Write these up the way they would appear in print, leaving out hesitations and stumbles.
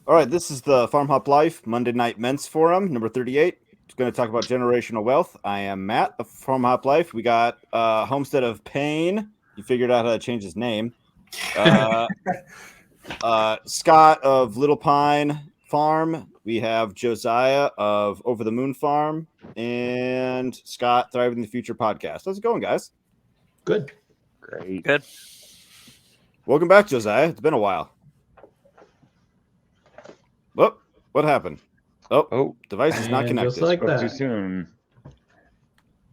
All right, this is the Farm Hop Life Monday Night Men's Forum, number 38. It's going to talk about generational wealth. I am Matt of Farm Hop Life. We got Homestead of Pain. He figured out how to change his name. Uh, Scott of Little Pine Farm. We have Josiah of Over the Moon Farm. And Scott, Thriving the Future podcast. How's it going, guys? Good. Great. Good. Welcome back, Josiah. It's been a while. Oh, what happened? Oh, device is not And connected. just like Spoke too that. soon.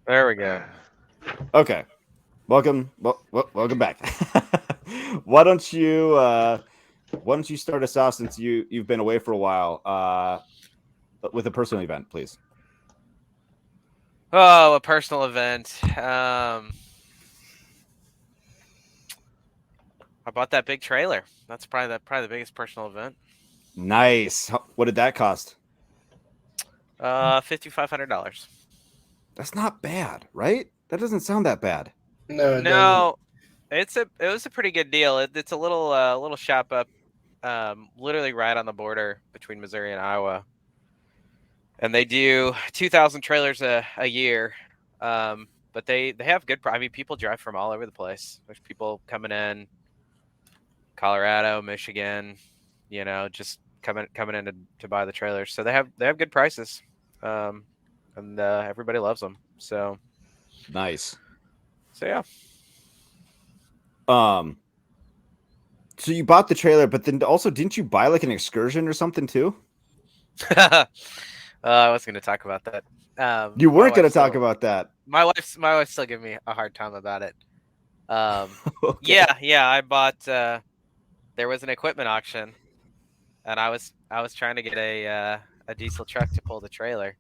There we go. Okay. Welcome back. Why don't you start us off, since you've been away for a while, with a personal event, please? Oh, a personal event. I bought that big trailer. That's probably the biggest personal event. Nice. What did that cost? $5,500. That's not bad, right? That doesn't sound that bad. No, it No, it was a pretty good deal. It's a little shop up, literally right on the border between Missouri and Iowa, and they do 2,000 trailers a year. But they have good. I mean, people drive from all over the place. There's people coming in, Colorado, Michigan, just coming in to buy the trailers. So they have good prices, and everybody loves them. So Nice. yeah. So you bought the trailer, but then also didn't you buy like an excursion or something too? I was going to talk about that. You weren't going to talk about that. My wife's still giving me a hard time about it. Okay. Yeah. I bought. There was an equipment auction, and I was trying to get a diesel truck to pull the trailer.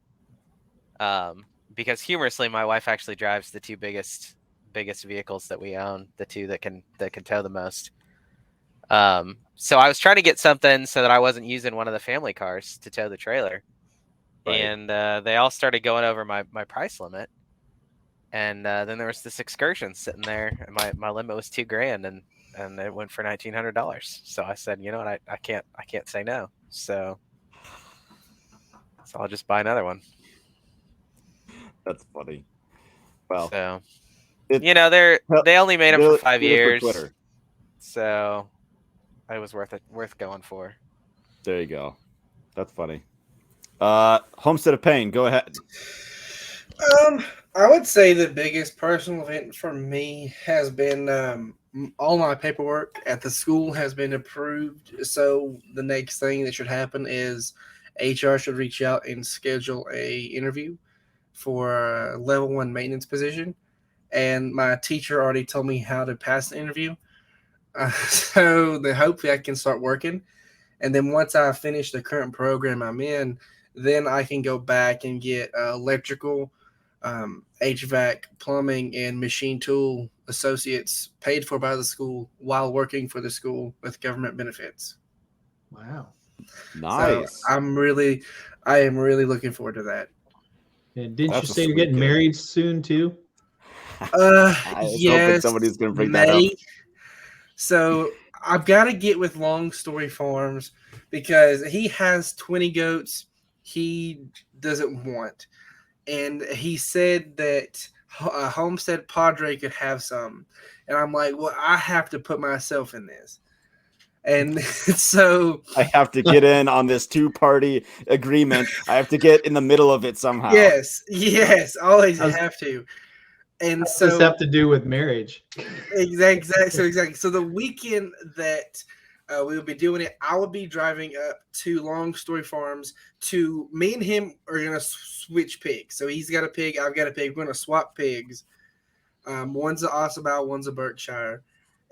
Because humorously, my wife actually drives the two biggest vehicles that we own, the two that can tow the most. So I was trying to get something so that I wasn't using one of the family cars to tow the trailer. Right. And they all started going over my price limit. And then there was this excursion sitting there, and my limit was $2,000, and it went for $1,900. So I said, you know what, I can't say no. So I'll just buy another one. That's funny. Well, so they only made them for 5 years. For so it was worth going for. There you go. That's funny. Homestead of Pain, go ahead. I would say the biggest personal event for me has been all my paperwork at the school has been approved. So the next thing that should happen is HR should reach out and schedule a interview for a level 1 maintenance position. And my teacher already told me how to pass the interview. So hopefully I can start working. And then once I finish the current program I'm in, then I can go back and get electrical, HVAC, plumbing, and machine tool associates paid for by the school while working for the school with government benefits. Wow. Nice. So I am really looking forward to that. And didn't you say you're getting married soon too? Yes. Somebody's going to bring that up. So I've got to get with Long Story Farms because he has 20 goats he doesn't want. And he said that Homestead Padre could have some. And I'm like, well, I have to put myself in this. And so I have to get in on this 2-party agreement. I have to get in the middle of it somehow. Yes, always have to. And so does this have to do with marriage? Exactly. So the weekend that we'll be doing it, I will be driving up to Long Story Farms. Me and him are gonna switch pigs. So he's got a pig, I've got a pig. We're gonna swap pigs. One's a Ossabaw, one's a Berkshire.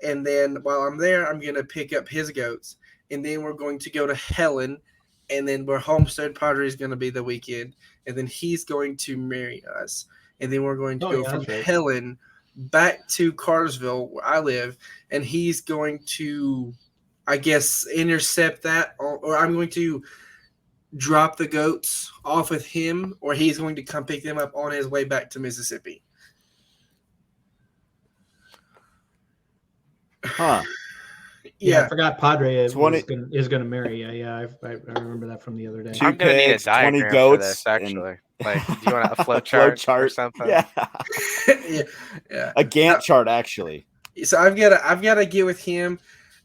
And then while I'm there, I'm gonna pick up his goats. And then we're going to go to Helen. And then where Homestead Padre is gonna be the weekend. And then he's going to marry us. And then we're going to go from Helen back to Cartersville, where I live, and he's going to, I guess, intercept that, or I'm going to drop the goats off with him, or he's going to come pick them up on his way back to Mississippi. Huh. Yeah, I forgot Padre 20 is gonna marry. Yeah, I remember that from the other day. I'm gonna need a 20 diagram for goats this. Actually, and like, do you want a flow a chart or something? Yeah, yeah. a Gantt chart actually. So I've got to get with him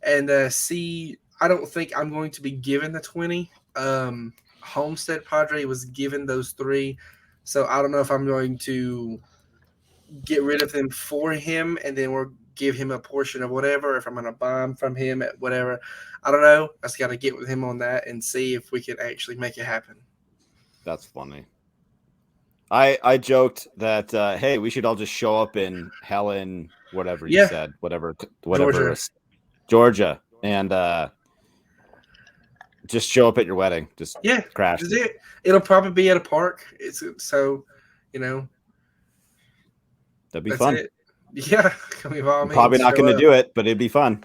and see. I don't think I'm going to be given the 20. Homestead Padre was given those 3, so I don't know if I'm going to get rid of them for him and then we'll give him a portion of whatever. If I'm going to buy them from him at whatever, I don't know. I just got to get with him on that and see if we can actually make it happen. That's funny. I joked that hey, we should all just show up in Helen, whatever you said, whatever Georgia, and just show up at your wedding. Just crash. It'll probably be at a park. It's so, you know, that'd be fun. It. Yeah, I'm probably not going to do it, but it'd be fun.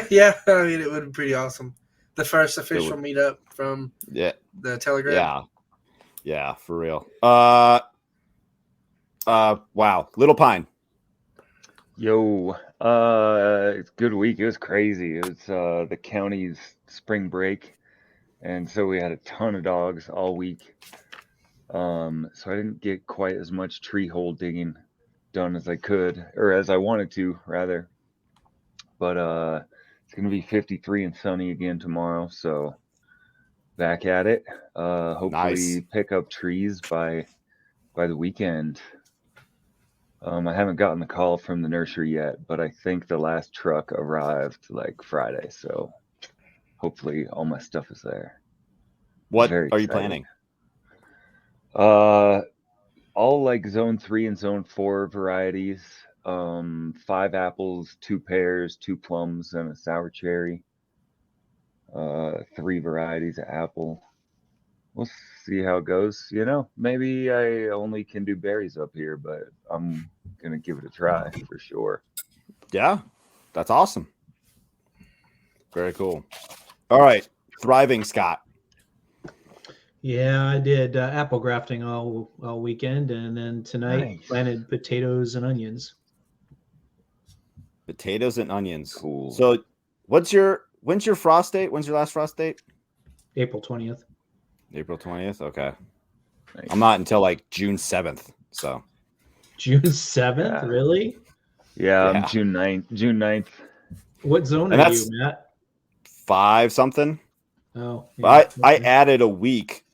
Yeah, I mean, it would be pretty awesome. The first official meetup from the Telegram. Yeah, for real. Wow, Little Pine. Yo, it's a good week. It was crazy. It was the county's spring break, and so we had a ton of dogs all week. So I didn't get quite as much tree hole digging done as I could, or as I wanted to, rather. But it's gonna be 53 and sunny again tomorrow, so back at it. Hopefully pick up trees by the weekend. I haven't gotten the call from the nursery yet, but I think the last truck arrived like Friday, so hopefully all my stuff is there. What are you planning? All like zone 3 and zone 4 varieties. 5 apples, 2 pears, 2 plums, and a sour cherry. 3 varieties of apple. We'll see how it goes. You know, maybe I only can do berries up here, but I'm going to give it a try for sure. Yeah, that's awesome. Very cool. All right. Thriving Scott. Yeah, I did apple grafting all weekend, and then tonight planted potatoes and onions. Potatoes and onions. Cool. So when's your frost date? When's your last frost date? April 20th. April 20th? Okay. Nice. I'm not until like June 7th. So June 7th? Really? Yeah, I'm June 9th. What zone are you, Matt? 5 something. Oh. Yeah. I added a week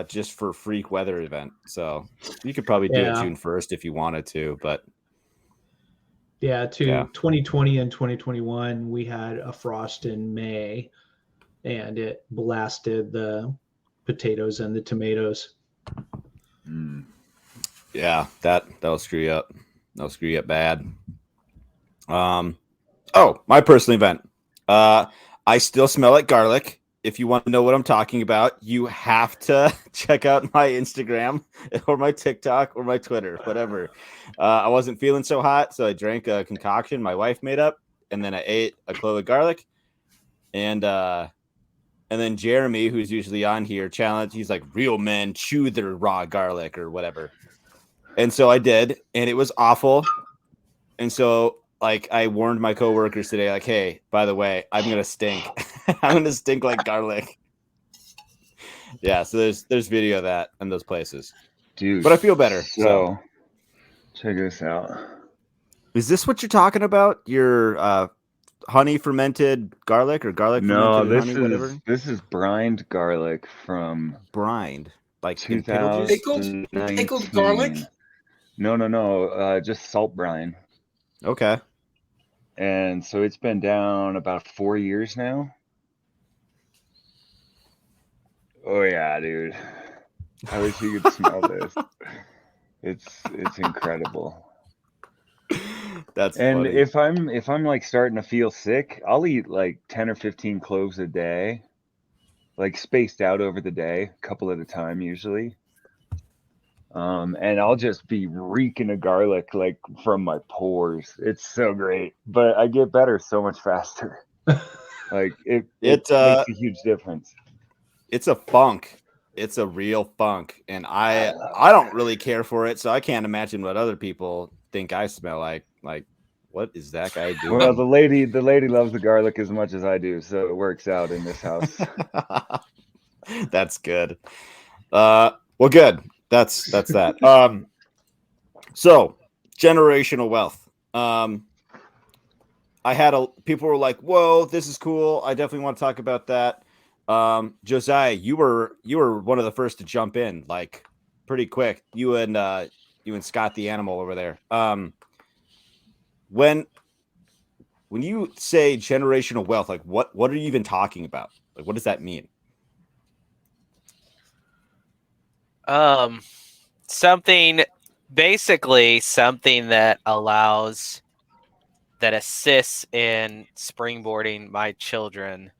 just for freak weather event. So you could probably do it June 1st if you wanted to, but 2020 and 2021 we had a frost in May and it blasted the potatoes and the tomatoes. Yeah, that'll screw you up. That'll screw you up bad. My personal event. I still smell like garlic. If you want to know what I'm talking about, you have to check out my Instagram or my TikTok or my Twitter, whatever. I wasn't feeling so hot, so I drank a concoction my wife made up, and then I ate a clove of garlic. And then Jeremy, who's usually on here, challenged. He's like, real men chew their raw garlic or whatever. And so I did, and it was awful. And so, like, I warned my coworkers today, like, hey, by the way, I'm gonna stink. I'm gonna stink like garlic. Yeah, so there's video of that in those places, dude. But I feel better. So check this out. Is this what you're talking about? Your honey fermented garlic or garlic fermented honey, whatever? This is brined garlic from like 2019. Pickled garlic? No. Just salt brine. Okay. And so it's been down about 4 years now. Oh yeah, dude. I wish you could smell this. It's incredible. That's and funny. if I'm like starting to feel sick, I'll eat like 10 or 15 cloves a day, like spaced out over the day, a couple at a time usually. And I'll just be reeking of garlic like from my pores. It's so great, but I get better so much faster. Like it makes a huge difference. It's a funk. It's a real funk, and I don't really care for it, so I can't imagine what other people think I smell like. Like, what is that guy Well, doing? the lady loves the garlic as much as I do, so it works out in this house. That's good. Well, good. That's that. So generational wealth. I had people were like, "Whoa, this is cool. I definitely want to talk about that." Josiah, you were one of the first to jump in, like pretty quick. You and Scott the animal over there. When you say generational wealth, like what are you even talking about? Like, what does that mean? Basically something that assists in springboarding my children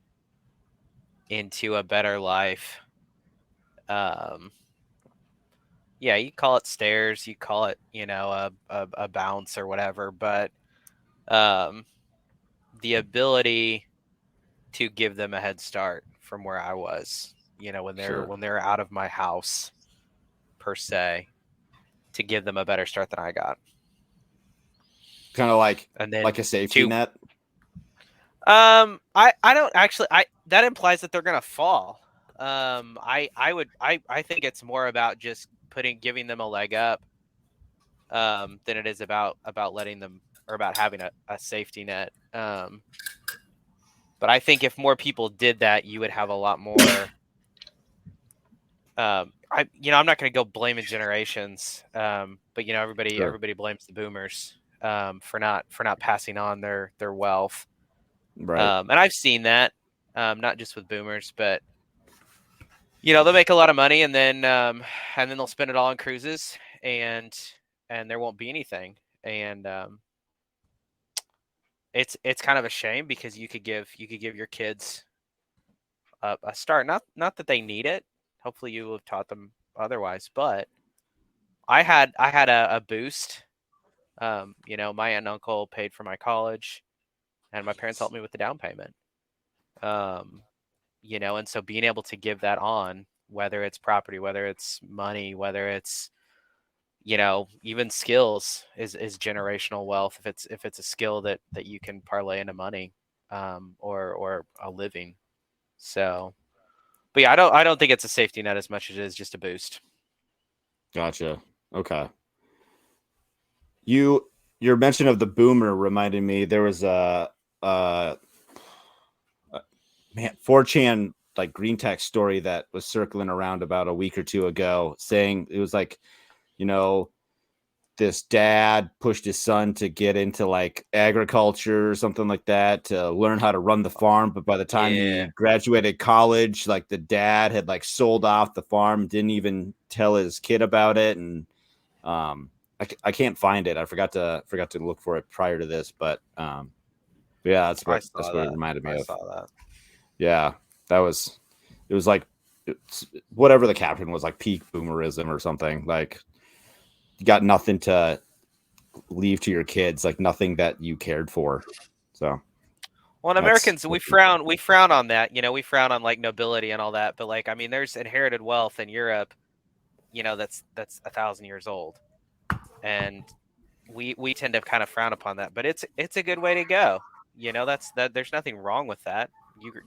into a better life. Yeah, you call it stairs, you call it, a bounce or whatever, but the ability to give them a head start from where I was, when they're out of my house per se, to give them a better start than I got. Kind of like And then a safety net. I don't actually. That implies that they're gonna fall. I think it's more about just giving them a leg up, than it is about letting them, or about having a safety net. But I think if more people did that, you would have a lot more. I'm not going to go blaming generations, but everybody blames the boomers for not passing on their wealth. Right. And I've seen that, not just with boomers, but they'll make a lot of money and then they'll spend it all on cruises, and there won't be anything. And it's kind of a shame, because you could give your kids a start. Not that they need it. Hopefully you have taught them otherwise, but I had a boost. My aunt and uncle paid for my college, and my parents helped me with the down payment. And so being able to give that on, whether it's property, whether it's money, whether it's, even skills, is generational wealth. If it's a skill that you can parlay into money, or a living. So, but yeah, I don't think it's a safety net as much as it is just a boost. Gotcha. Okay. Your mention of the boomer reminded me, there was a 4chan like green tech story that was circling around about a week or two ago, saying it was like, this dad pushed his son to get into like agriculture or something like that, to learn how to run the farm. But by the time he graduated college, like the dad had like sold off the farm, didn't even tell his kid about it. And I can't find it. I forgot to look for it prior to this, but yeah, that's what it reminded me of. I saw that. Yeah, it was like, whatever the caption was, like peak boomerism or something. Like, you got nothing to leave to your kids, like nothing that you cared for. So, well, Americans, we frown on that. We frown on like nobility and all that. But like, I mean, there's inherited wealth in Europe, that's 1,000 years old, and we tend to kind of frown upon that. But it's a good way to go. There's nothing wrong with that.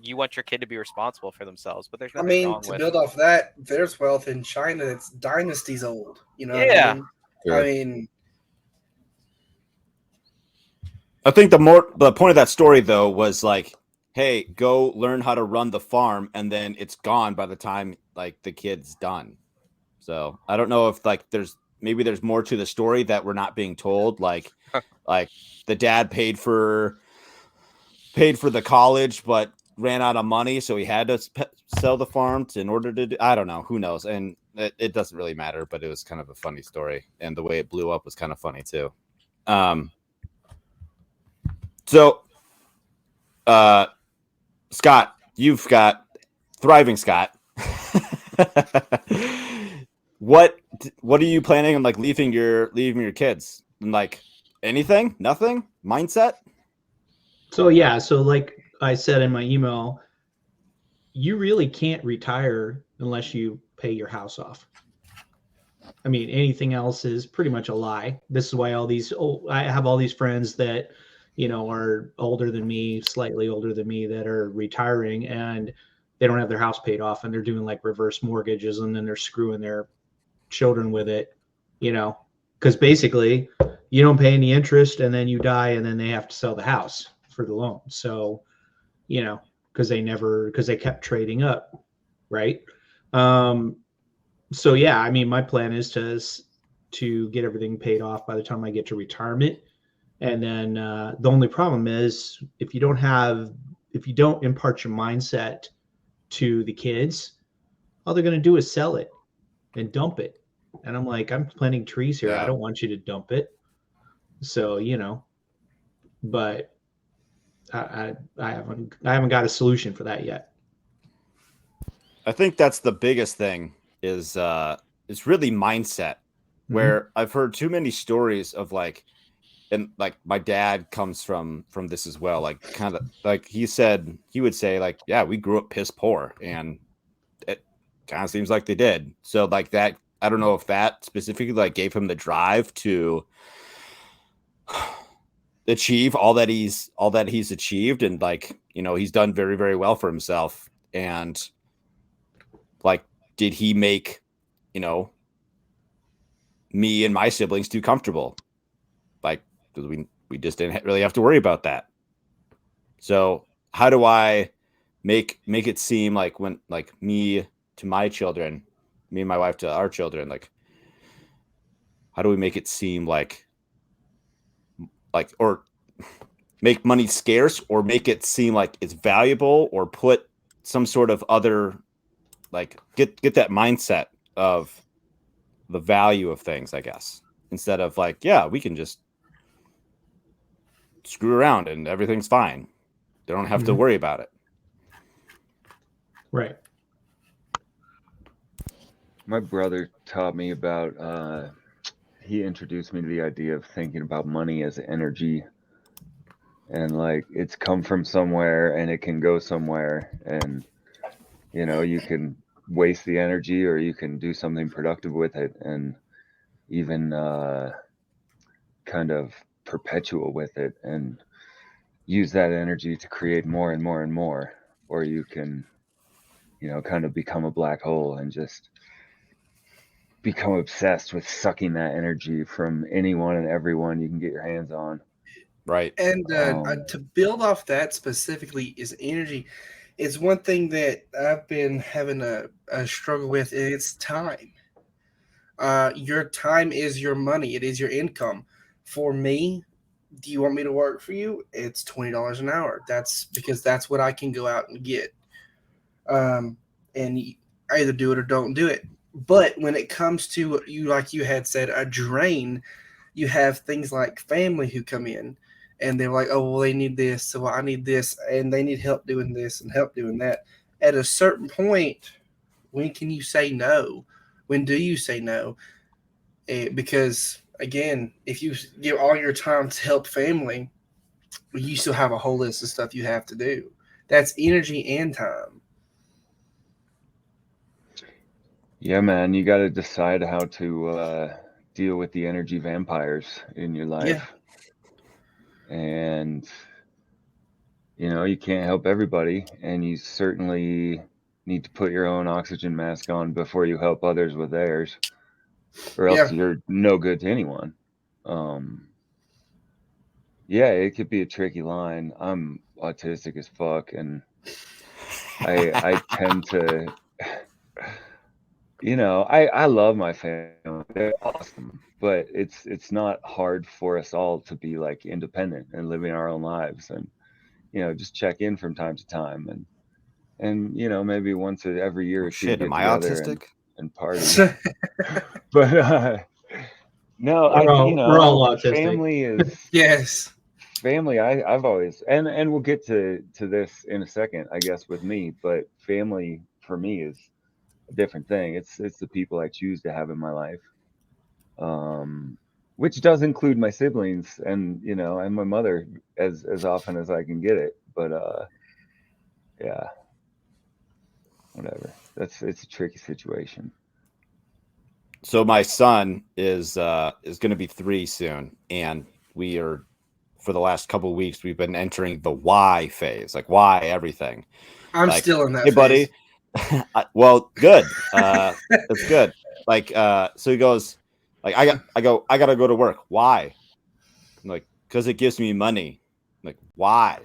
You want your kid to be responsible for themselves, but there's nothing wrong with. Build off that, there's wealth in China that's dynasties old. What I mean? Sure. I mean, I think the point of that story though was like, hey, go learn how to run the farm, and then it's gone by the time like the kid's done. So I don't know if like there's more to the story that we're not being told. Like, like the dad paid for the college, but ran out of money, so he had to sell the farm in order to do, I don't know, who knows. And it doesn't really matter, but it was kind of a funny story, and the way it blew up was kind of funny too. So Scott, you've got thriving Scott. What are you planning on like leaving your kids? Like anything? Nothing? Mindset? So yeah, so like I said in my email, you really can't retire unless you pay your house off. I mean, anything else is pretty much a lie. This is why I have all these friends that, are older than me, slightly older than me, that are retiring, and they don't have their house paid off, and they're doing like reverse mortgages, and then they're screwing their children with it, because basically you don't pay any interest, and then you die, and then they have to sell the house for the loan. So, because they kept trading up, right? So yeah, I mean, my plan is to get everything paid off by the time I get to retirement. And then the only problem is if you don't impart your mindset to the kids, all they're going to do is sell it and dump it. And I'm like, I'm planting trees here. Yeah. I don't want you to dump it. So, but I haven't got a solution for that yet. I think that's the biggest thing is really mindset, where I've heard too many stories of like, and like my dad comes from this as well. Like kind of like he would say like, yeah, we grew up piss poor, and it kind of seems like they did. So like that, I don't know if that specifically like gave him the drive to achieve all that he's achieved, and like, he's done very, very well for himself. And like, did he make, me and my siblings too comfortable? Like, because we just didn't really have to worry about that. So how do I make it seem like when like me to my children, me and my wife to our children, like how do we make it seem like or make money scarce, or make it seem like it's valuable, or put some sort of other like get that mindset of the value of things, I guess, instead of like, yeah, we can just screw around and everything's fine. They don't have to worry about it. Right. My brother taught me about, he introduced me to the idea of thinking about money as energy, and like it's come from somewhere and it can go somewhere, and you can waste the energy or you can do something productive with it, and even kind of perpetual with it and use that energy to create more and more and more, or you can kind of become a black hole and just become obsessed with sucking that energy from anyone and everyone you can get your hands on. Right. And to build off that specifically is energy. It's one thing that I've been having a struggle with. It's time. Your time is your money. It is your income. For me, do you want me to work for you? It's $20 an hour. That's because that's what I can go out and get. And I either do it or don't do it. But when it comes to you, like you had said, a drain, you have things like family who come in and they're like, oh, well, they need this, so I need this, and they need help doing this and help doing that. At a certain point, when can you say no? When do you say no? Because, again, if you give all your time to help family, you still have a whole list of stuff you have to do. That's energy and time. Yeah, man, you got to decide how to deal with the energy vampires in your life. Yeah. And you can't help everybody, and you certainly need to put your own oxygen mask on before you help others with theirs, or else you're no good to anyone. Yeah, it could be a tricky line. I'm autistic as fuck, and I tend to I love my family. They're awesome, but it's not hard for us all to be like independent and living our own lives, and just check in from time to time, and maybe once every year or two Shit, get am I together autistic? and party. But no, We're all autistic. family is Yes. family. I've always, and we'll get to this in a second, I guess, with me, but family for me is a different thing. It's the people I choose to have in my life, which does include my siblings and and my mother as often as I can get it. But yeah, whatever. It's a tricky situation. So my son is going to be 3 soon, and we are, for the last couple of weeks, we've been entering the why phase, like why everything. I'm Like, still in that hey, phase. buddy. Well, good. That's good. Like, so he goes, like, I gotta go to work. Why? I'm like, because it gives me money. I'm like, why?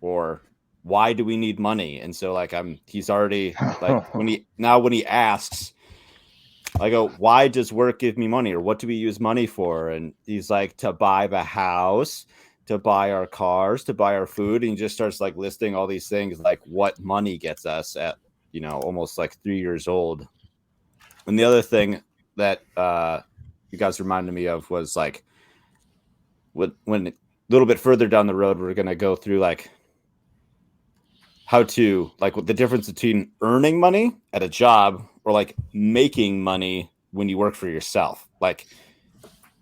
Or why do we need money? And so like he's already like when he asks, I go, why does work give me money? Or what do we use money for? And he's like, to buy the house, to buy our cars, to buy our food. And he just starts like listing all these things, like what money gets us at, almost like 3 years old. And the other thing that you guys reminded me of was like when a little bit further down the road, we're going to go through like how to, like, what the difference between earning money at a job or like making money when you work for yourself. Like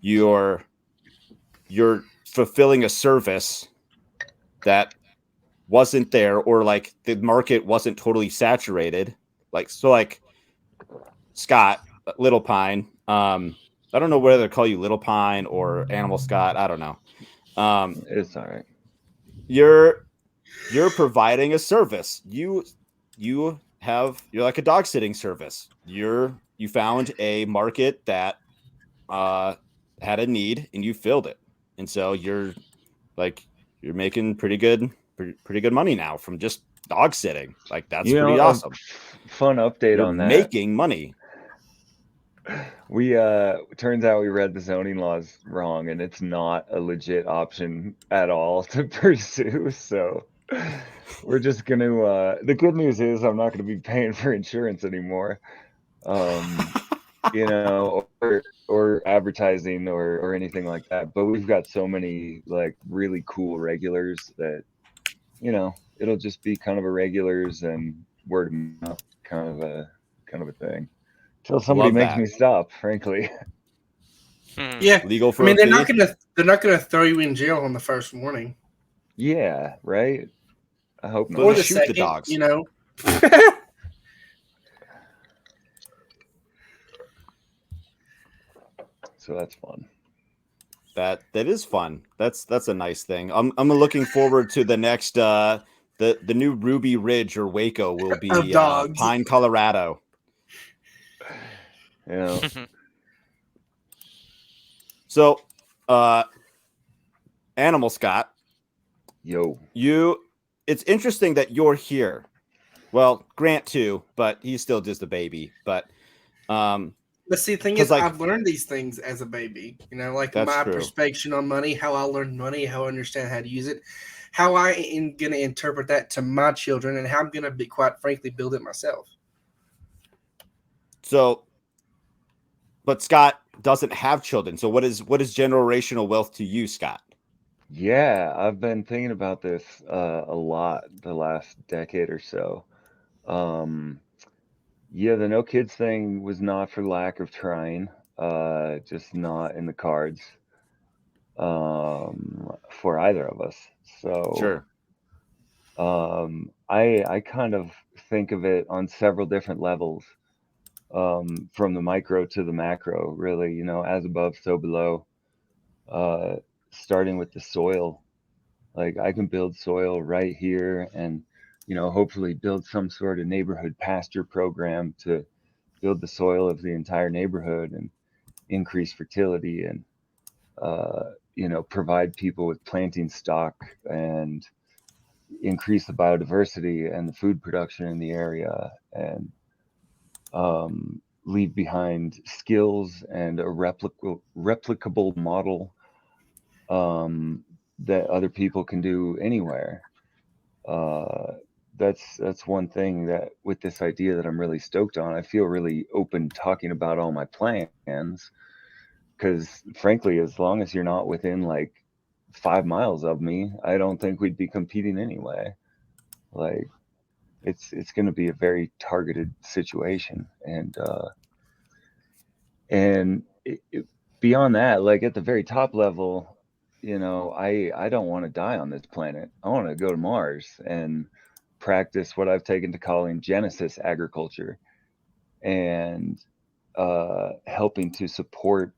you're fulfilling a service that wasn't there, or like the market wasn't totally saturated. Like, so like Scott, Little Pine, I don't know whether to call you Little Pine or Animal Scott. I don't know. It's all right. You're providing a service. You're like a dog sitting service. You found a market that had a need and you filled it. And so you're making pretty good money now from just dog sitting. Like, that's pretty awesome. Fun update You're on that. making money. We turns out we read the zoning laws wrong, and it's not a legit option at all to pursue. So we're just gonna. The good news is I'm not gonna be paying for insurance anymore. Or advertising or anything like that. But we've got so many like really cool regulars that it'll just be kind of a regulars and word of mouth kind of a thing. Till somebody Love makes that. me stop, frankly. Yeah, Legal for I mean, a they're not gonna throw you in jail on the first warning Yeah, right. I hope But or not. the shoot the second. dogs. So that's fun. That is fun. That's a nice thing. I'm looking forward to the next the new Ruby Ridge or Waco will be Of dogs. Pine, Colorado. Yeah. So, Animal Scott, Yo. it's interesting that you're here. Well, Grant too, but he's still just a baby. But But see, the thing 'cause, is, like, I've learned these things as a baby. Like That's my true. perspective on money, how I learned money, how I understand how to use it, how I am going to interpret that to my children, and how I'm going to be, quite frankly, build it myself. So, but Scott doesn't have children. So what is generational wealth to you, Scott? Yeah, I've been thinking about this a lot the last decade or so. Yeah, the no kids thing was not for lack of trying, just not in the cards for either of us. So Sure. I kind of think of it on several different levels, from the micro to the macro, really, as above, so below. Starting with the soil, like I can build soil right here and, hopefully build some sort of neighborhood pasture program to build the soil of the entire neighborhood and increase fertility and, provide people with planting stock and increase the biodiversity and the food production in the area, and leave behind skills and a replicable model that other people can do anywhere. That's one thing that with this idea that I'm really stoked on. I feel really open talking about all my plans because, frankly, as long as you're not within like 5 miles of me, I don't think we'd be competing anyway. Like, it's going to be a very targeted situation, and beyond that, like at the very top level, I don't want to die on this planet. I want to go to Mars and practice what I've taken to calling Genesis agriculture, and helping to support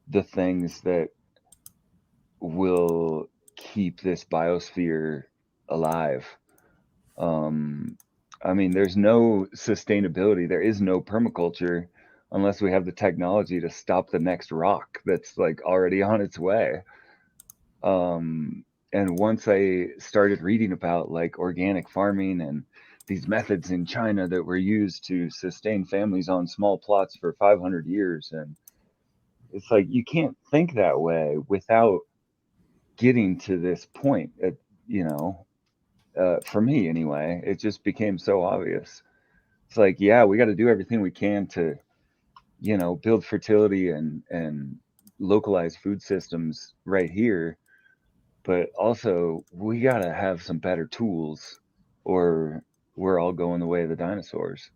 the things that will keep this biosphere alive. I mean, there's no sustainability. There is no permaculture unless we have the technology to stop the next rock that's like already on its way. And once I started reading about like organic farming and these methods in China that were used to sustain families on small plots for 500 years, and it's like you can't think that way without getting to this point. You know, for me anyway, it just became so obvious. It's like, yeah, we got to do everything we can to, you know, build fertility and localize food systems right here, but also we got to have some better tools, or we're all going the way of the dinosaurs.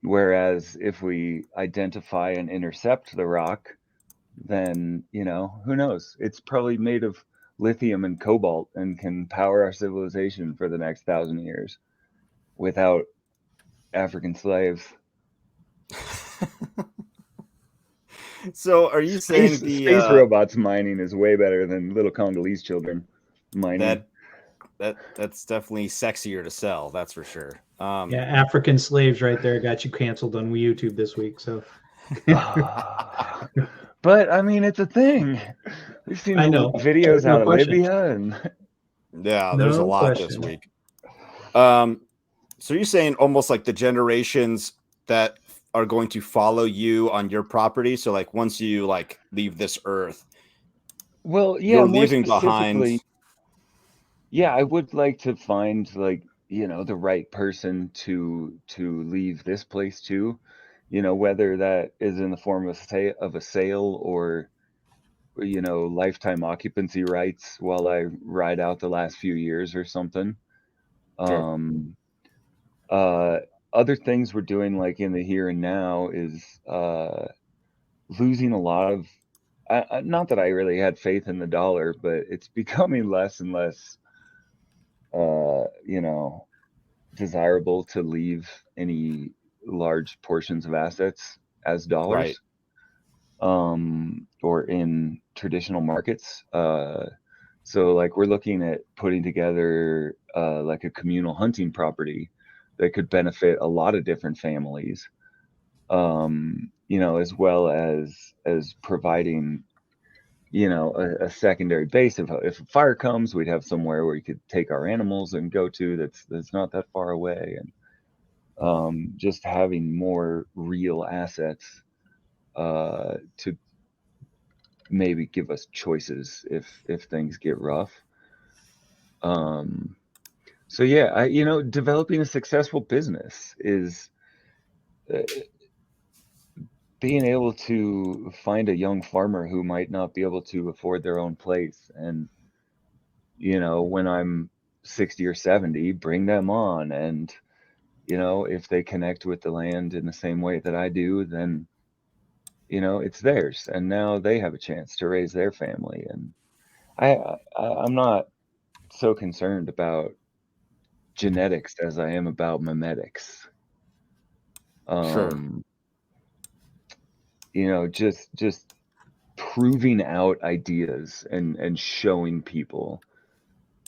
Whereas if we identify and intercept the rock, then, you know, who knows? It's probably made of lithium and cobalt and can power our civilization for the next 1,000 years without African slaves. So are you saying Space robots mining is way better than little Congolese children mining? That's definitely sexier to sell, that's for sure. Yeah, African slaves right there got you canceled on YouTube this week. So, but I mean, it's a thing. We've seen videos out of Libya, and yeah, there's a lot this week. So you're saying almost like the generations that are going to follow you on your property. So like once you like leave this earth, well, yeah, you're leaving behind. Yeah, I would like to find like, you know, the right person to leave this place to, you know, whether that is in the form of a sale or, you know, lifetime occupancy rights while I ride out the last few years or something. Sure. Other things we're doing like in the here and now is losing a lot of, not that I really had faith in the dollar, but it's becoming less and less you know, desirable to leave any large portions of assets as dollars, right. Or in traditional markets. So like we're looking at putting together like a communal hunting property that could benefit a lot of different families, you know, as well as providing, you know, a secondary base. If a fire comes, we'd have somewhere where we could take our animals and go to that's not that far away, and just having more real assets to maybe give us choices if things get rough. So yeah, you know, developing a successful business is being able to find a young farmer who might not be able to afford their own place, and, you know, when I'm 60 or 70, bring them on. And, you know, if they connect with the land in the same way that I do, then, you know, it's theirs. And now they have a chance to raise their family. And I'm not so concerned about genetics as I am about memetics. Sure. You know, just proving out ideas and showing people,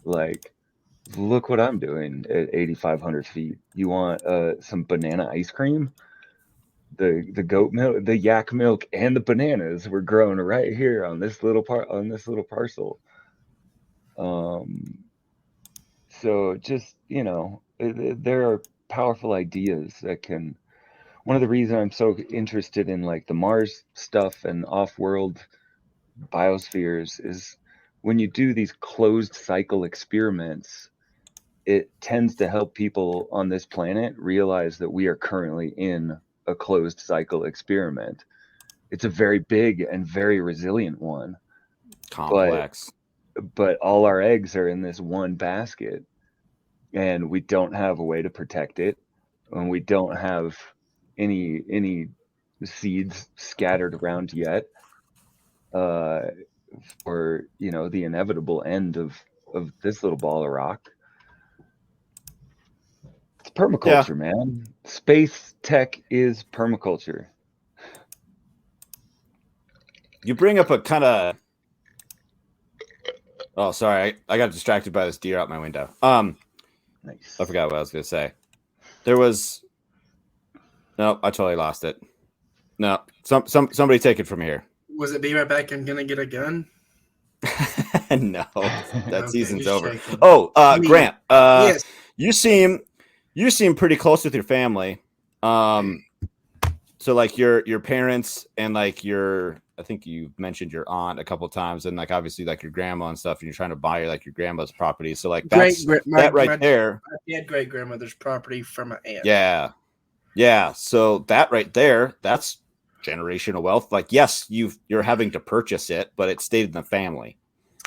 like, look what I'm doing at 8,500 feet. You want some banana ice cream? The goat milk, the yak milk, and the bananas were grown right here on this little parcel. So just, you know, there are powerful ideas that can. One of the reasons I'm so interested in like the Mars stuff and off-world biospheres is when you do these closed cycle experiments, it tends to help people on this planet realize that we are currently in a closed cycle experiment. It's a very big and very resilient one. Complex. But all our eggs are in this one basket, and we don't have a way to protect it, and we don't have any seeds scattered around yet, for, you know, the inevitable end of this little ball of rock. It's permaculture, man. Space tech is permaculture. You bring up a kind of. Oh, sorry, I got distracted by this deer out my window. Nice. I forgot what I was gonna say. There was. No, I totally lost it. No, somebody take it from here. Was it Be Right Back? I'm gonna get a gun. No, that season's just over. checking. Oh, Grant. Yes. You seem pretty close with your family. So like your parents and like I think you mentioned your aunt a couple of times, and like obviously like your grandma and stuff, and you're trying to buy like your grandma's property. So like that's that right there. My dead great grandmother's property from my aunt. Yeah. So that right there, that's generational wealth. Like, yes, you're having to purchase it, but it stayed in the family.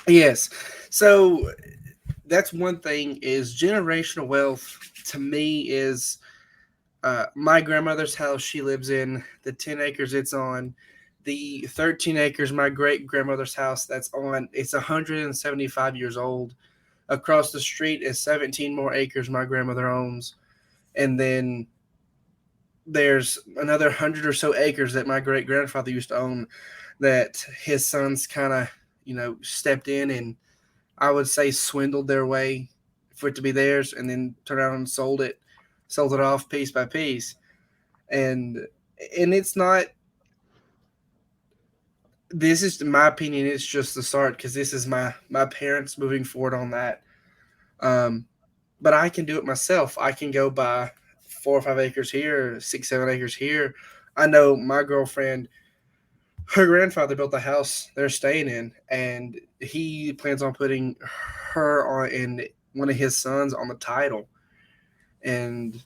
Yes. So that's one thing is generational wealth to me is my grandmother's house she lives in, the 10 acres it's on, the 13 acres my great grandmother's house that's on, it's 175 years old. Across the street is 17 more acres my grandmother owns. And then there's another 100 or so acres that my great grandfather used to own that his sons kind of, stepped in and I would say swindled their way for it to be theirs and then turned around and sold it off piece by piece. And it's not, this is, in my opinion, it's just the start because this is my parents moving forward on that. But I can do it myself. I can go buy 4 or 5 acres here, 6, 7 acres here. I know my girlfriend, her grandfather built the house they're staying in, and he plans on putting her on and one of his sons on the title. And,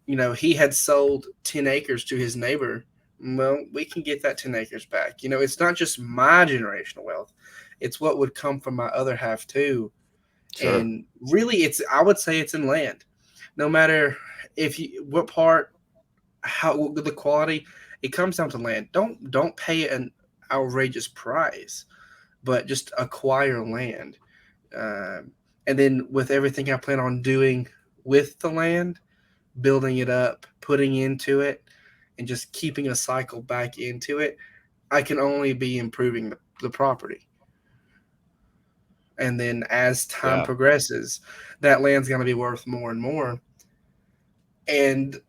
he had sold 10 acres to his neighbor. Well, we can get that 10 acres back. It's not just my generational wealth. It's what would come from my other half too. Sure. And really I would say it's in land. No matter what part, how the quality, it comes down to land. Don't pay an outrageous price, but just acquire land. And then with everything I plan on doing with the land, building it up, putting into it, and just keeping a cycle back into it, I can only be improving the property. And then as time progresses, that land's going to be worth more and more. And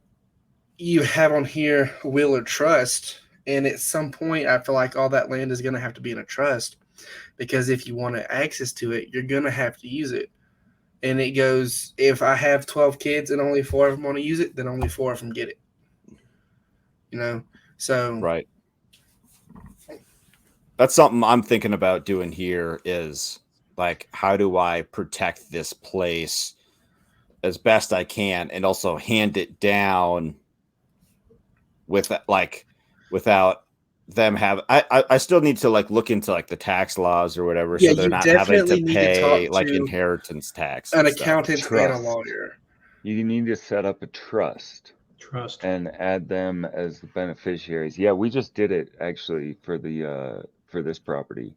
you have on here will or trust. And at some point, I feel like all that land is going to have to be in a trust because if you want access to it, you're going to have to use it. And it goes, if I have 12 kids and only 4 of them want to use it, then only 4 of them get it. So. Right. That's something I'm thinking about doing here is like, how do I protect this place as best I can and also hand it down without them have I still need to like look into like the tax laws or whatever, so they're not having to pay like inheritance tax, an accountant and a lawyer. You need to set up a trust and add them as the beneficiaries. Yeah, we just did it actually for this property.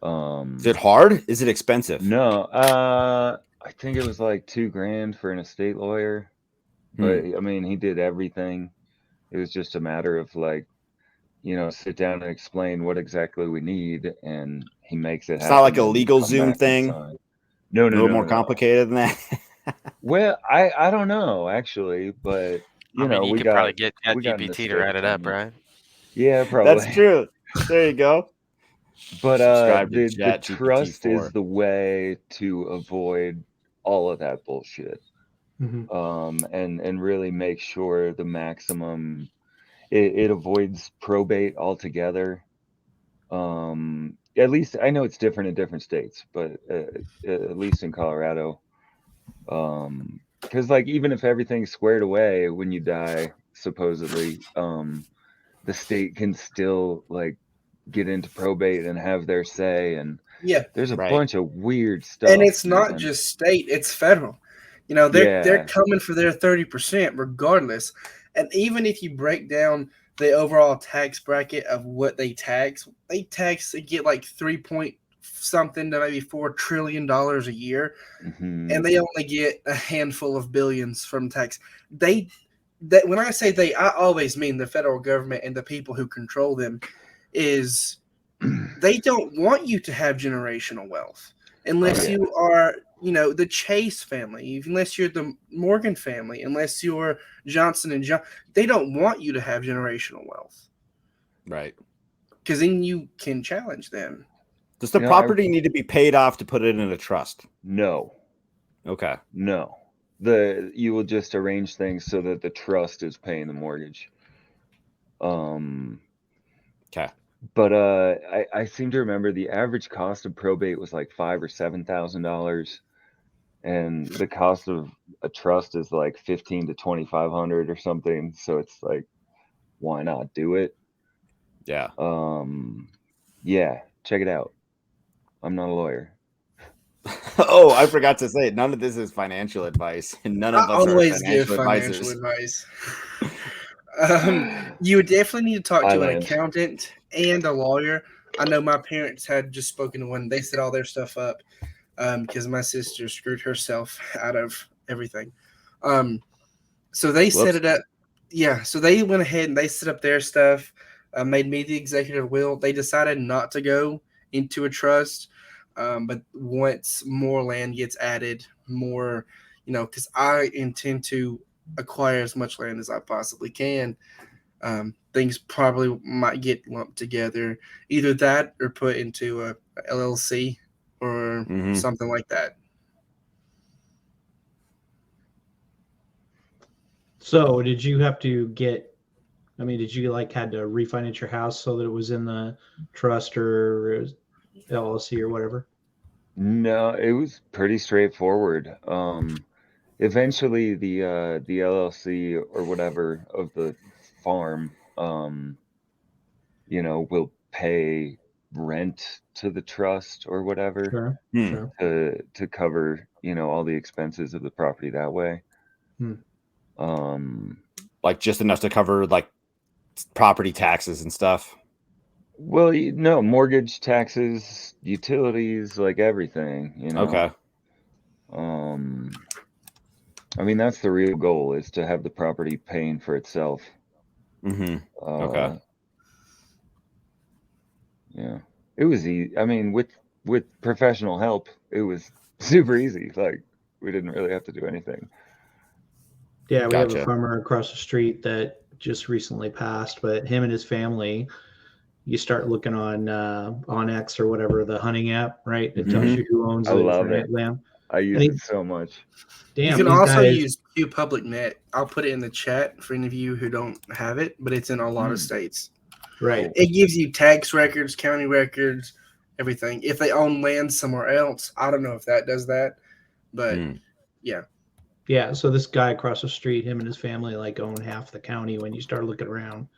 Is it hard? Is it expensive? No, I think it was like $2,000 for an estate lawyer, but I mean he did everything. It was just a matter of like, sit down and explain what exactly we need, and he makes it happen. It's not like a legal Zoom thing. No, a little more complicated than that. Well, I don't know actually, but you could probably get ChatGPT to write it up, right? Yeah, probably. That's true. There you go. But the trust is the way to avoid all of that bullshit. Mm-hmm. And really make sure the maximum. It avoids probate altogether. At least I know it's different in different states, but at least in Colorado, because like even if everything's squared away when you die, supposedly, the state can still like get into probate and have their say, and there's a bunch of weird stuff. And it's not just state; it's federal. They're coming for their 30% regardless. And even if you break down the overall tax bracket of what they get like 3 point something to maybe $4 trillion a year, and they only get a handful of billions from tax. that when I say they, I always mean the federal government and the people who control them, is they don't want you to have generational wealth unless you are, the Chase family, unless you're the Morgan family, unless you're Johnson and John. They don't want you to have generational wealth, Right. because then you can challenge them. Does the property need to be paid off to put it in a trust? No. Okay. No. You will just arrange things so that the trust is paying the mortgage. Okay. But I seem to remember the average cost of probate was like $5,000 or $7,000, and the cost of a trust is like $1,500 to $2,500 or something. So it's like, why not do it? Yeah. Yeah. Check it out. I'm not a lawyer. Oh, I forgot to say, none of this is financial advice, and none of I us are always give financial financial advisors. advice. You would definitely need to talk to an Island. accountant and a lawyer. I know my parents had just spoken to one. They set all their stuff up because my sister screwed herself out of everything. So they set Whoops. it up. Yeah, so they went ahead and they set up their stuff, made me the executive will. They decided not to go into a trust, but once more land gets added, more, because I intend to acquire as much land as I possibly can. Things probably might get lumped together, either that or put into a LLC or something like that. So did you have to did you had to refinance your house so that it was in the trust or LLC or whatever? No, it was pretty straightforward. Eventually the LLC or whatever of the farm, will pay rent to the trust or whatever Sure. to cover, all the expenses of the property that way. Like just enough to cover like property taxes and stuff. Well, no, mortgage, taxes, utilities, like everything, Okay. I mean, that's the real goal, is to have the property paying for itself. Okay. Yeah. It was easy. I mean, with professional help, it was super easy. Like, we didn't really have to do anything. Yeah, we have a Gotcha. farmer across the street that just recently passed, but him and his family, you start looking on X or whatever, the hunting app, right? It tells you who owns I the love it. land. I use it so much. You Damn, can these also guys, use Q Public Net. I'll put it in the chat for any of you who don't have it, but it's in a lot of states. right? It gives you tax records, county records, everything. If they own land somewhere else, I don't know if that does that, but yeah. Yeah, so this guy across the street, him and his family own half the county when you start looking around.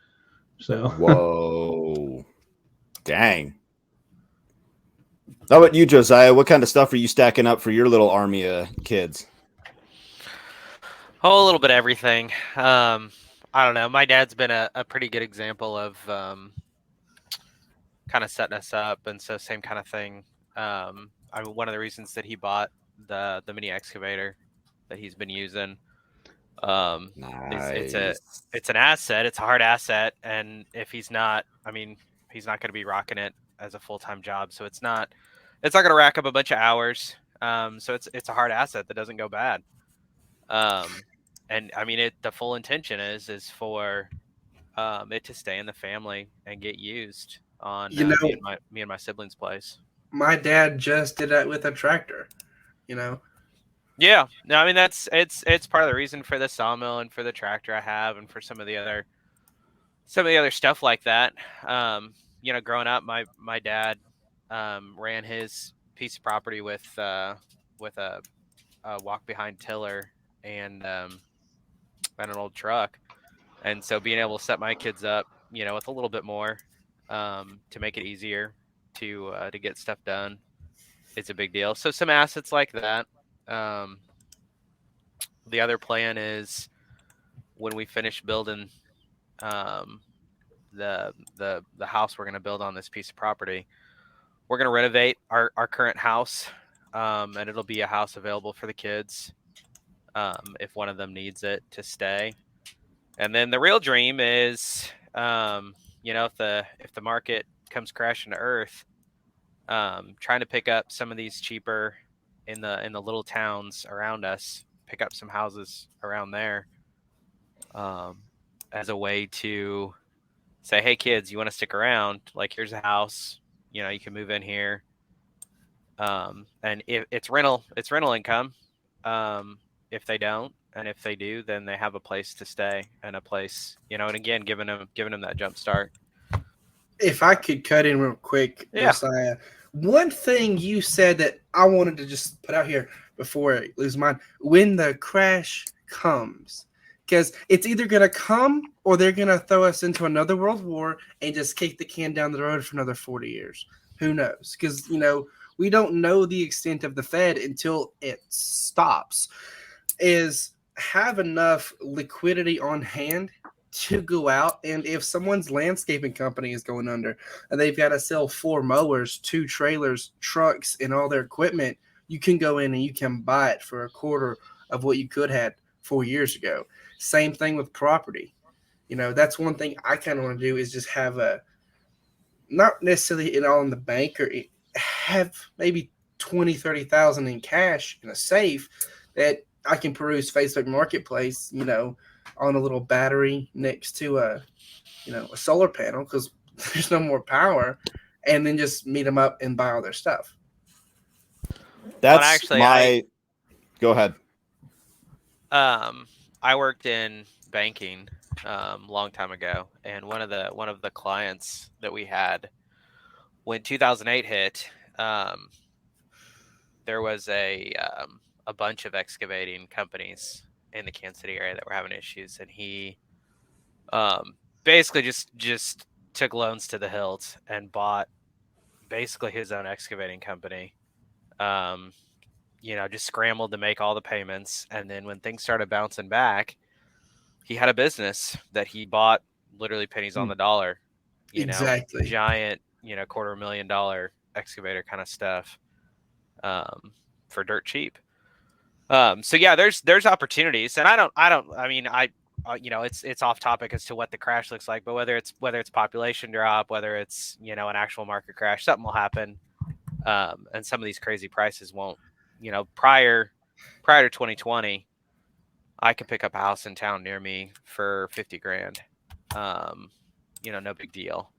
So Whoa. Dang. How about you, Josiah? What kind of stuff are you stacking up for your little army of kids? Oh, a little bit of everything. I don't know. My dad's been a pretty good example of kind of setting us up, and so same kind of thing. One of the reasons that he bought the mini excavator that he's been using. Nice. It's an asset. It's a hard asset, and if he's not, he's not going to be rocking it as a full-time job. So it's not going to rack up a bunch of hours. So it's a hard asset that doesn't go bad. And the full intention is for it to stay in the family and get used on me and my siblings' place. My dad just did that with a tractor. Yeah, no, it's part of the reason for the sawmill and for the tractor I have, and for some of the other stuff like that. Growing up, my dad ran his piece of property with a walk behind tiller and an old truck, and so being able to set my kids up, with a little bit more to make it easier to get stuff done, it's a big deal. So some assets like that. The other plan is when we finish building the house we're going to build on this piece of property, we're going to renovate our current house, and it'll be a house available for the kids if one of them needs it to stay. And then the real dream is, if the market comes crashing to earth, trying to pick up some of these cheaper in the little towns around us, pick up some houses around there, as a way to say, hey kids, you want to stick around? Like, here's a house, you can move in here. And if it's rental income. If they don't, and if they do, then they have a place to stay and a place, and again, giving them that jump start. If I could cut in real quick, Yeah. Josiah, one thing you said that I wanted to just put out here before I lose mine, when the crash comes, because it's either going to come or they're going to throw us into another world war and just kick the can down the road for another 40 years. Who knows? Because, we don't know the extent of the Fed until it stops. Is have enough liquidity on hand to go out, and if someone's landscaping company is going under and they've got to sell 4 mowers, 2 trailers, trucks, and all their equipment, you can go in and you can buy it for a quarter of what you could have 4 years ago. Same thing with property. That's one thing I kind of want to do, is just have not necessarily it all in the bank, or have maybe 20,000-30,000 in cash in a safe that I can peruse Facebook Marketplace, on a little battery next to a solar panel, because there's no more power, and then just meet them up and buy all their stuff. That's Go ahead. I worked in banking long time ago, and one of the clients that we had, when 2008 hit, there was a bunch of excavating companies in the Kansas City area that were having issues, and he basically just took loans to the hilt and bought basically his own excavating company. Just scrambled to make all the payments, and then when things started bouncing back, he had a business that he bought literally pennies on the dollar. Exactly. Giant, $250,000 excavator kind of stuff, for dirt cheap. So yeah, there's opportunities, and it's off topic as to what the crash looks like, but whether it's population drop, whether it's, an actual market crash, something will happen. And some of these crazy prices won't, prior to 2020, I could pick up a house in town near me for $50,000. No big deal.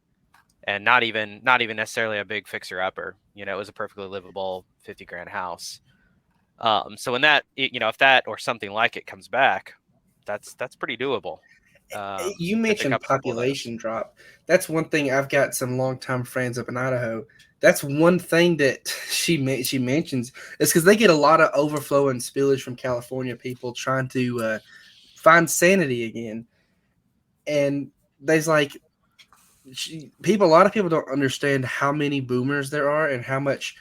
And not even necessarily a big fixer upper, it was a perfectly livable $50,000 house. So when that, if that or something like it comes back, that's pretty doable. You mentioned population drop. That's one thing. I've got some longtime friends up in Idaho. That's one thing that she mentions, is because they get a lot of overflow and spillage from California people trying to find sanity again. And there's a lot of people don't understand how many boomers there are and how much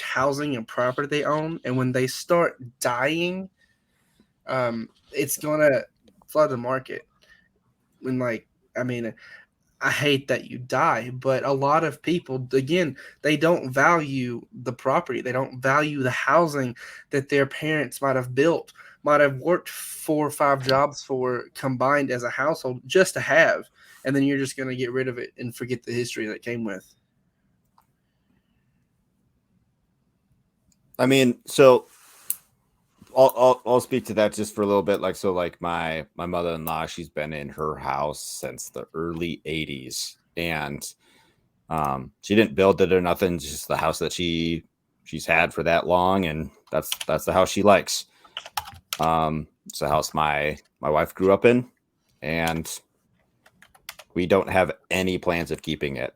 housing and property they own. And when they start dying, it's gonna flood the market. I hate that you die, but a lot of people, again, they don't value the property. They don't value the housing that their parents might have built, might have worked 4 or 5 jobs for combined as a household just to have. And then you're just going to get rid of it and forget the history that came with. So I'll speak to that just for a little bit. My mother-in-law, she's been in her house since the early 80s, and she didn't build it or nothing, just the house that she's had for that long, and that's the house she likes. It's the house my wife grew up in, and we don't have any plans of keeping it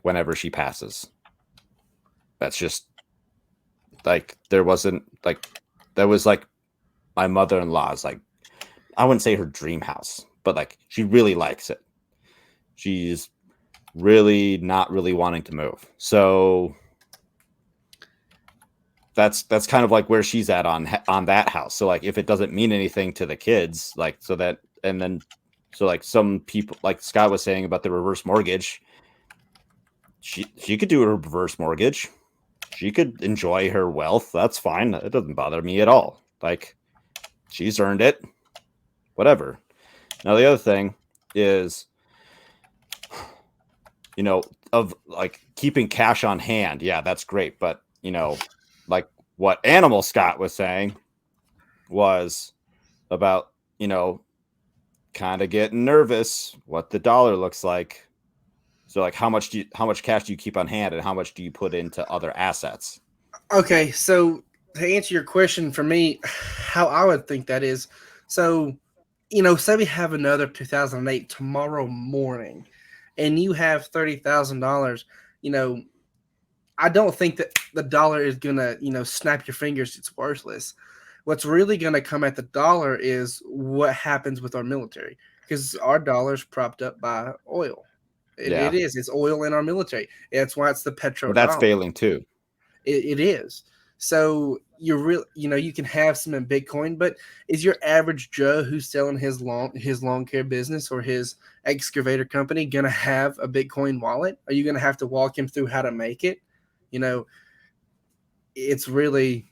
whenever she passes. That's just there wasn't that was my mother-in-law's, I wouldn't say her dream house, but she really likes it. She's really not really wanting to move. So that's kind of where she's at on that house. So if it doesn't mean anything to the kids, some people, like Scott was saying about the reverse mortgage, she could do a reverse mortgage. She could enjoy her wealth. That's fine. It doesn't bother me at all. She's earned it. whatever. Now the other thing is, of like keeping cash on hand. Yeah, that's great. But, like what Animal Scott was saying was about, kind of getting nervous what the dollar looks like. So like how much cash do you keep on hand and how much do you put into other assets? Okay, so to answer your question for me, how I would think that is, so, say we have another 2008 tomorrow morning and you have $30,000, I don't think that the dollar is going to, snap your fingers. It's worthless. What's really going to come at the dollar is what happens with our military, because our dollar's propped up by oil. It is. It's oil in our military. That's why it's the petrodollar. Well, that's failing too. It is. So you're real. You can have some in Bitcoin, but is your average Joe who's selling his lawn care business or his excavator company gonna have a Bitcoin wallet? Are you gonna have to walk him through how to make it? It's really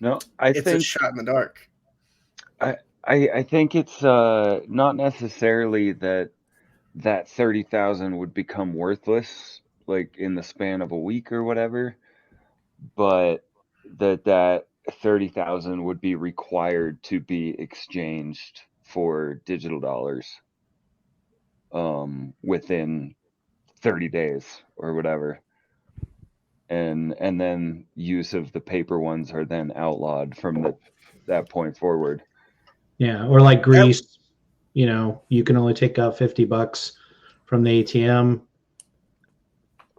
it's a shot in the dark. I think it's not necessarily that 30,000 would become worthless like in the span of a week or whatever, but that 30,000 would be required to be exchanged for digital dollars within 30 days or whatever. And then use of the paper ones are then outlawed from that point forward. Yeah, or like Greece, you can only take out $50 from the ATM.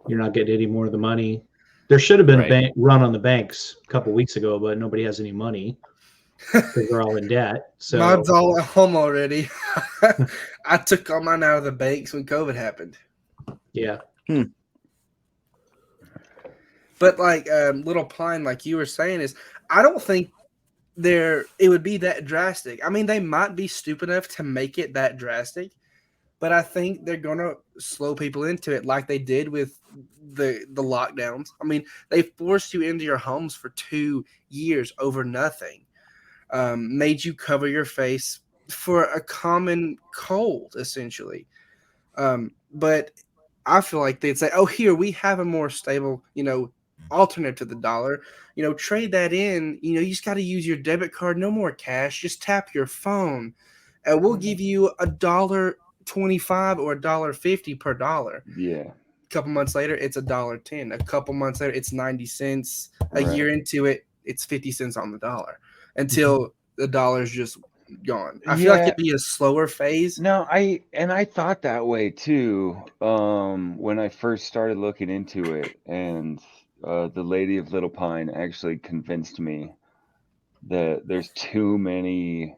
You're not getting any more of the money. There should have been a bank run on the banks a couple weeks ago, but nobody has any money because they're all in debt. So mine's all at home already. I took all mine out of the banks when COVID happened. Yeah. But like Little Pine, like you were saying, is I don't think it would be that drastic. I mean, they might be stupid enough to make it that drastic, but I think they're gonna slow people into it, like they did with the lockdowns. I mean, they forced you into your homes for 2 years over nothing, made you cover your face for a common cold, essentially. But I feel like they'd say, "Oh, here we have a more stable, alternate to the dollar. Trade that in. You just got to use your debit card. No more cash. Just tap your phone, and we'll give you $1.25 or $1.50 per dollar." Yeah. A couple months later, it's $1.10. A couple months later, it's 90 cents. A year into it, it's 50 cents on the dollar until the dollar's just gone. I feel like it'd be a slower phase. No, I thought that way too. When I first started looking into it, and the lady of Little Pine actually convinced me that there's too many.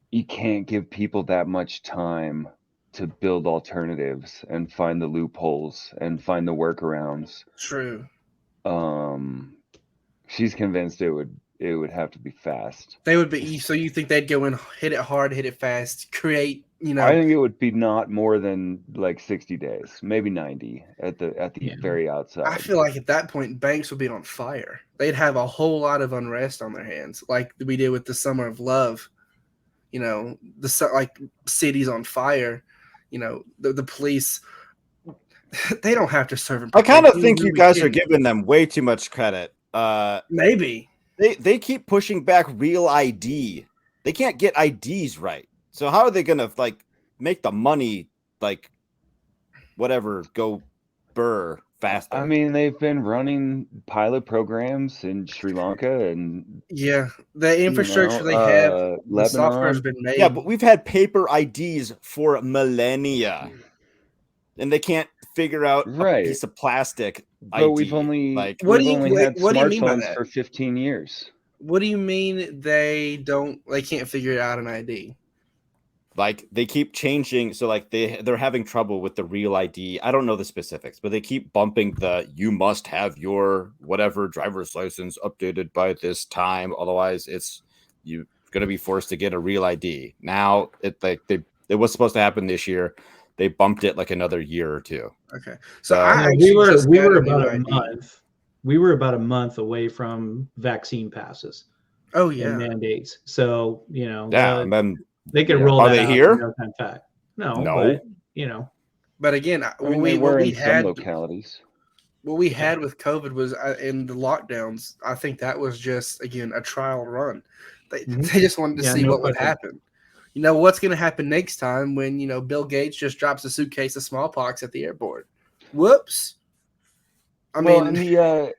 You can't give people that much time to build alternatives and find the loopholes and find the workarounds. True. She's convinced it would have to be fast. They would be. So you think they'd go in, hit it hard, hit it fast, create, I think it would be not more than like 60 days, maybe 90 at the very outside. I feel like at that point, banks would be on fire. They'd have a whole lot of unrest on their hands, like we did with the Summer of Love. Like cities on fire. The police. They don't have to serve them. I kind of think you guys are giving them way too much credit. Maybe. They keep pushing back real ID. They can't get IDs right. So how are they gonna like make the money go burr faster? I mean, they've been running pilot programs in Sri Lanka and the infrastructure they have, the software's been made. Yeah, but we've had paper IDs for millennia, and they can't figure out a piece of plastic. But ID. we've only had what do you mean by that? For 15 years. What do you mean they can't figure out an ID? Like they keep changing, so like they're having trouble with the real ID. I don't know the specifics, but they keep bumping you must have your whatever driver's license updated by this time, otherwise you're going to be forced to get a real ID. Now it was supposed to happen this year. They bumped it like another year or two. Okay, so we were about a month. We were about a month away from vaccine passes. Oh and yeah. mandates. So Yeah, and then they could Yeah. roll Are that they out here? in no time flat. No, No. but But again, I mean, they were in some had localities. what we had with COVID was in the lockdowns. I think that was just again a trial run. They just wanted to see no what would question. happen. What's going to happen next time when Bill Gates just drops a suitcase of smallpox at the airport? Whoops. I Well, mean, and the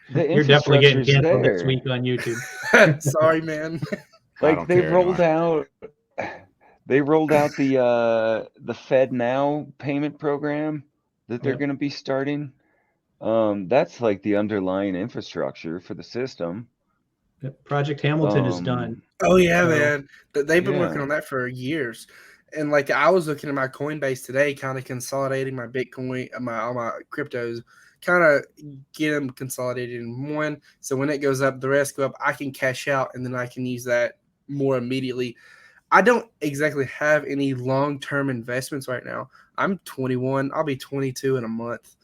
You're definitely getting infrastructure's canceled this there. week on YouTube. sorry, man. I Like don't they care rolled anymore. out the Fed Now payment program that they're Yep. going to be starting. That's like the underlying infrastructure for the system. Project Hamilton is done. Oh yeah, So, man. They've been working Yeah. on that for years. And like I was looking at my Coinbase today, kind of consolidating my Bitcoin, all my cryptos, kind of get them consolidated in one. So when it goes up, the rest go up. I can cash out, and then I can use that more immediately. I don't exactly have any long-term investments right now. I'm 21. I'll be 22 in a month.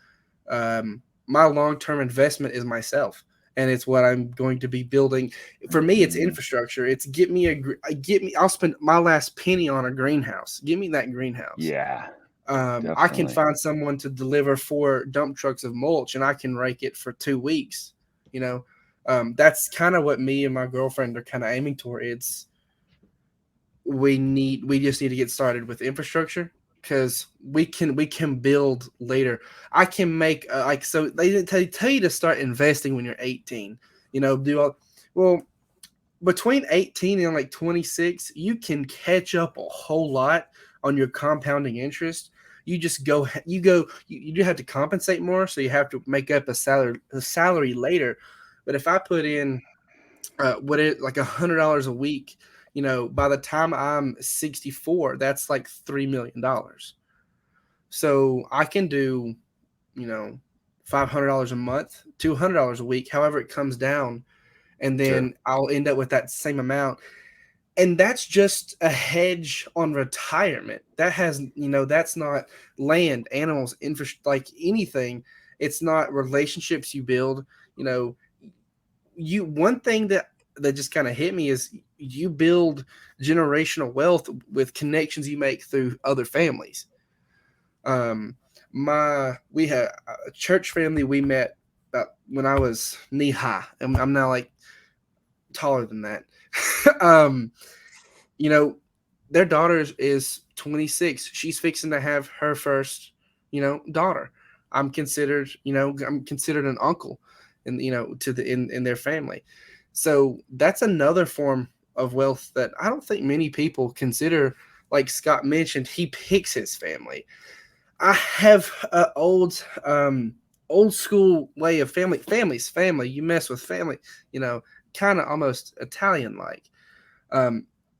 My long-term investment is myself, and it's what I'm going to be building. For me, it's infrastructure. It's get me. I'll spend my last penny on a greenhouse. Give me that greenhouse. Yeah. I can Definitely. find someone to deliver 4 dump trucks of mulch, and I can rake it for 2 weeks. That's kind of what me and my girlfriend are kind of aiming toward. We just need to get started with infrastructure because we can build later. I can make so they didn't tell you to start investing when you're 18. Well, between 18 and like 26, you can catch up a whole lot on your compounding interest. You just you do have to compensate more, so you have to make up a salary later. But if I put in like $100 a week, by the time I'm 64, that's like $3 million. So I can do, $500 a month, $200 a week, however it comes down, and then I'll end up with that same amount. And that's just a hedge on retirement. That's not land, animals, like anything. It's not relationships you build. One thing that just kind of hit me is you build generational wealth with connections you make through other families. We had a church family we met about when I was knee high, and I'm now like taller than that. Their daughter is 26. She's fixing to have her first, daughter. I'm considered an uncle, and to the in their family. So that's another form of wealth that I don't think many people consider. Like Scott mentioned, he picks his family. I have an old school way of family. Family's family. You mess with family, kind of almost Italian like.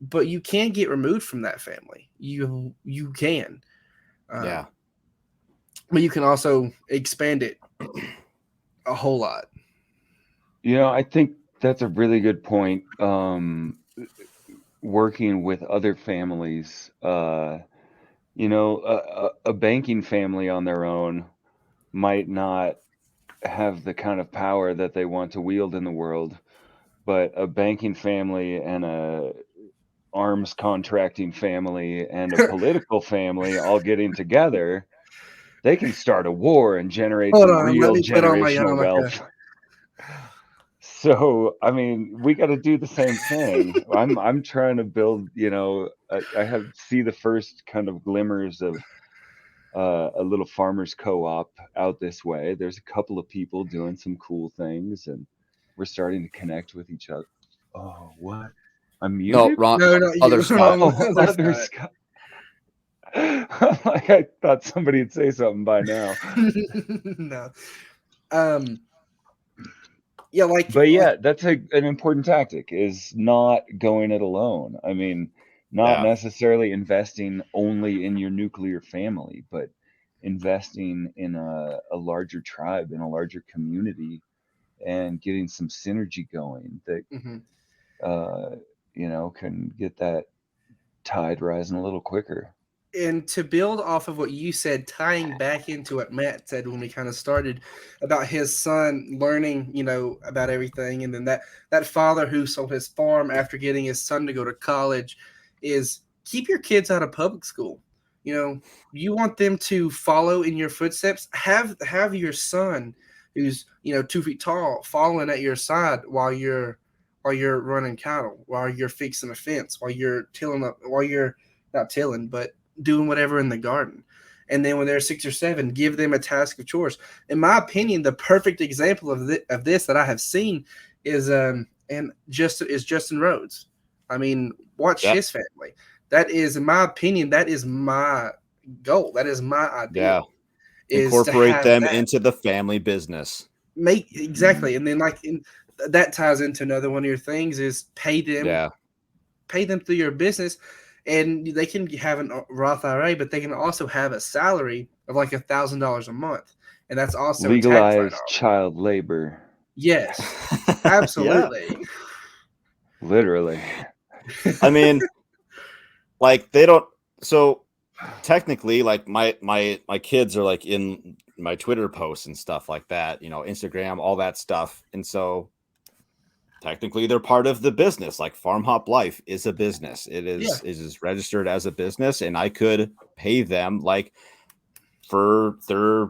But you can get removed from that family. You can. Yeah. But you can also expand it a whole lot. I think that's a really good point. Working with other families, a banking family on their own might not have the kind of power that they want to wield in the world, but a banking family and a arms contracting family and a political family all getting together, they can start a war and generate Hold some on, let real me put on my generational yarmulke. wealth. So, I mean, we got to do the same thing. I'm trying to build, I see the first kind of glimmers of a little farmers co-op out this way. There's a couple of people doing some cool things, and we're starting to connect with each other. Oh, what? I'm No, muted? Ron, No, not other you. Scott. Oh, Other other Scott. Scott. Like I thought somebody'd say something by now. No. Yeah, But yeah, that's an important tactic, is not going it alone. I mean, not Yeah. necessarily investing only in your nuclear family, but investing in a larger tribe, in a larger community, and getting some synergy going that Mhm. can get that tide rising a little quicker. And to build off of what you said, tying back into what Matt said when we kind of started about his son learning, about everything, and then that father who sold his farm after getting his son to go to college, is keep your kids out of public school. You want them to follow in your footsteps. Have your son, who's 2 feet tall, following at your side while you're running cattle, while you're fixing a fence, while you're not tilling, but doing whatever in the garden. And then when they're 6 or 7, give them a task of chores. In my opinion, the perfect example of this that I have seen is Justin Rhodes. I mean, watch his family. That is, in my opinion, that is my goal. That is my ideal. Yeah. Incorporate them into the family business. Exactly. And then that ties into another one of your things is pay them through your business. And they can have a Roth IRA, but they can also have a salary of like $1,000 a month, and that's also legalized child labor. Yes, absolutely. Literally. I mean, like they don't. So technically, like my kids are like in my Twitter posts and stuff like that. Instagram, all that stuff, and so. Technically, they're part of the business. Like Farm Hop Life is a business. It is registered as a business, and I could pay them like for their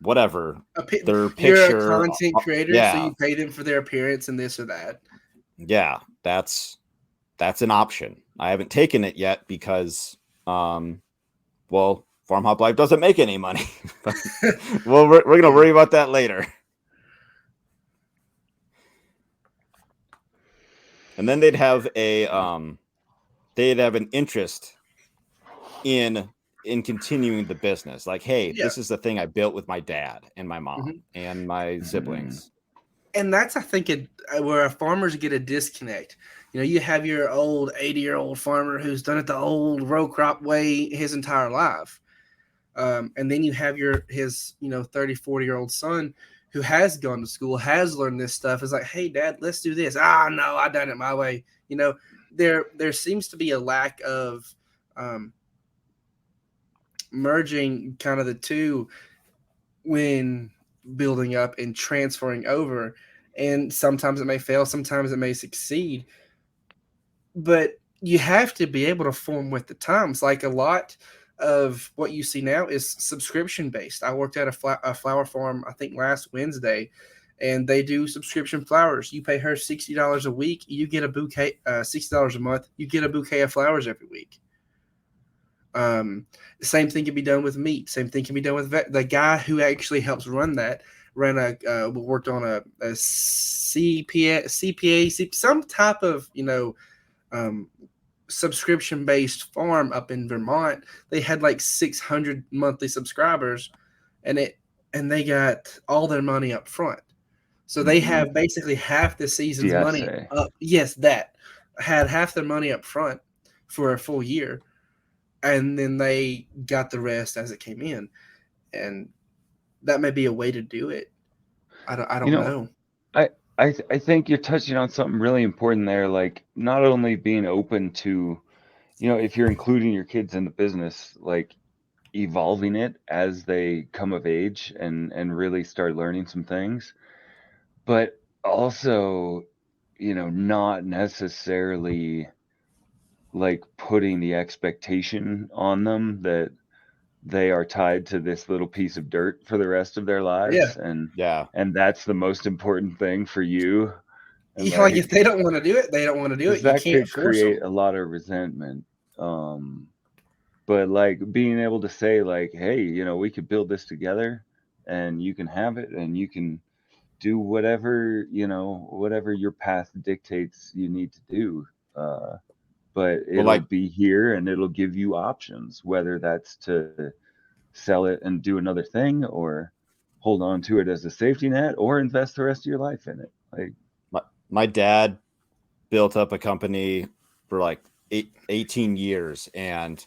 whatever their picture. You're a content creator, so you pay them for their appearance and this or that. Yeah, that's an option. I haven't taken it yet because, Farm Hop Life doesn't make any money. Well, we're gonna worry about that later. And then they'd have an interest in continuing the business. Like, hey, this is the thing I built with my dad and my mom and my siblings. And that's, I think, where farmers get a disconnect. You have your old 80-year-old farmer who's done it the old row crop way his entire life. And then you have his 30, 40-year-old son who has gone to school, has learned this stuff, is like, hey, Dad, let's do this. No, I done it my way. There seems to be a lack of merging kind of the two when building up and transferring over. And sometimes it may fail, sometimes it may succeed. But you have to be able to form with the times. Like a lot of what you see now is subscription based. I worked at a flower farm, I think last Wednesday, and they do subscription flowers. You pay her $60 a week, you get a bouquet. $60 a month, you get a bouquet of flowers every week. The same thing can be done with meat. Same thing can be done with the guy who actually helps worked on a CPA, some type of subscription based farm up in Vermont. They had like 600 monthly subscribers, and they got all their money up front. So they have basically half the season's money up. Yes, that had half their money up front for a full year, and then they got the rest as it came in. And that may be a way to do it. I don't know. I think you're touching on something really important there. Like not only being open to, if you're including your kids in the business, like evolving it as they come of age and really start learning some things, but also, not necessarily like putting the expectation on them that they are tied to this little piece of dirt for the rest of their lives. And that's the most important thing for you. And like if they don't want to do it, they don't want to do it. That could create a lot of resentment. But like being able to say like, hey, we could build this together and you can have it and you can do whatever, whatever your path dictates you need to do. But it'll be here and it'll give you options, whether that's to sell it and do another thing or hold on to it as a safety net or invest the rest of your life in it. Like my dad built up a company for like 18 years and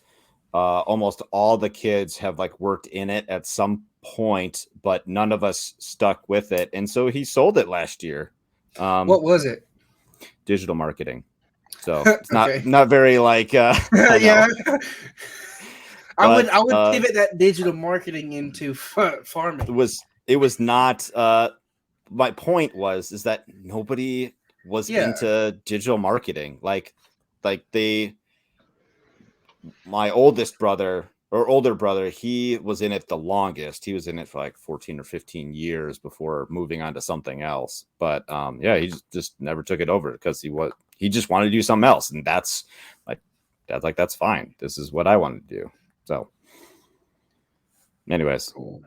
almost all the kids have like worked in it at some point, but none of us stuck with it. And so he sold it last year. What was it? Digital marketing. So it's not very like, yeah. I would But, pivot that digital marketing into farming. it was not. My point is that nobody was Yeah. into digital marketing. Like my oldest brother or older brother, he was in it the longest. He was in it for like 14 or 15 years before moving on to something else. But yeah, he just never took it over because he just wanted to do something else. And that's like, Dad's like, that's fine. This is what I wanted to do. So anyways, Cool.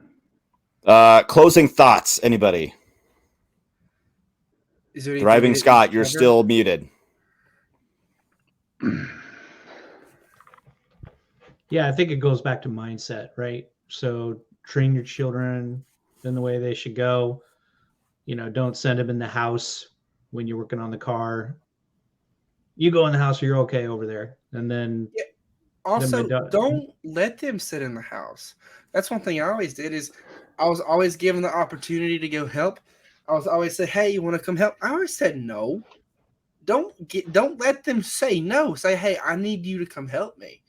closing thoughts. Anybody? Is there anything Thriving we didn't Scott, you're cover? still muted. Yeah, I think it goes back to mindset, right? So train your children in the way they should go. You know, don't send them in the house when you're working on the car. You go in the house, you're okay over there. And then Also, Then my don't let them sit in the house. That's one thing I always did is I was always given the opportunity to go help. I was always said, "Hey, you want to come help?" I always said no. Don't let them say no. Say, "Hey, I need you to come help me,"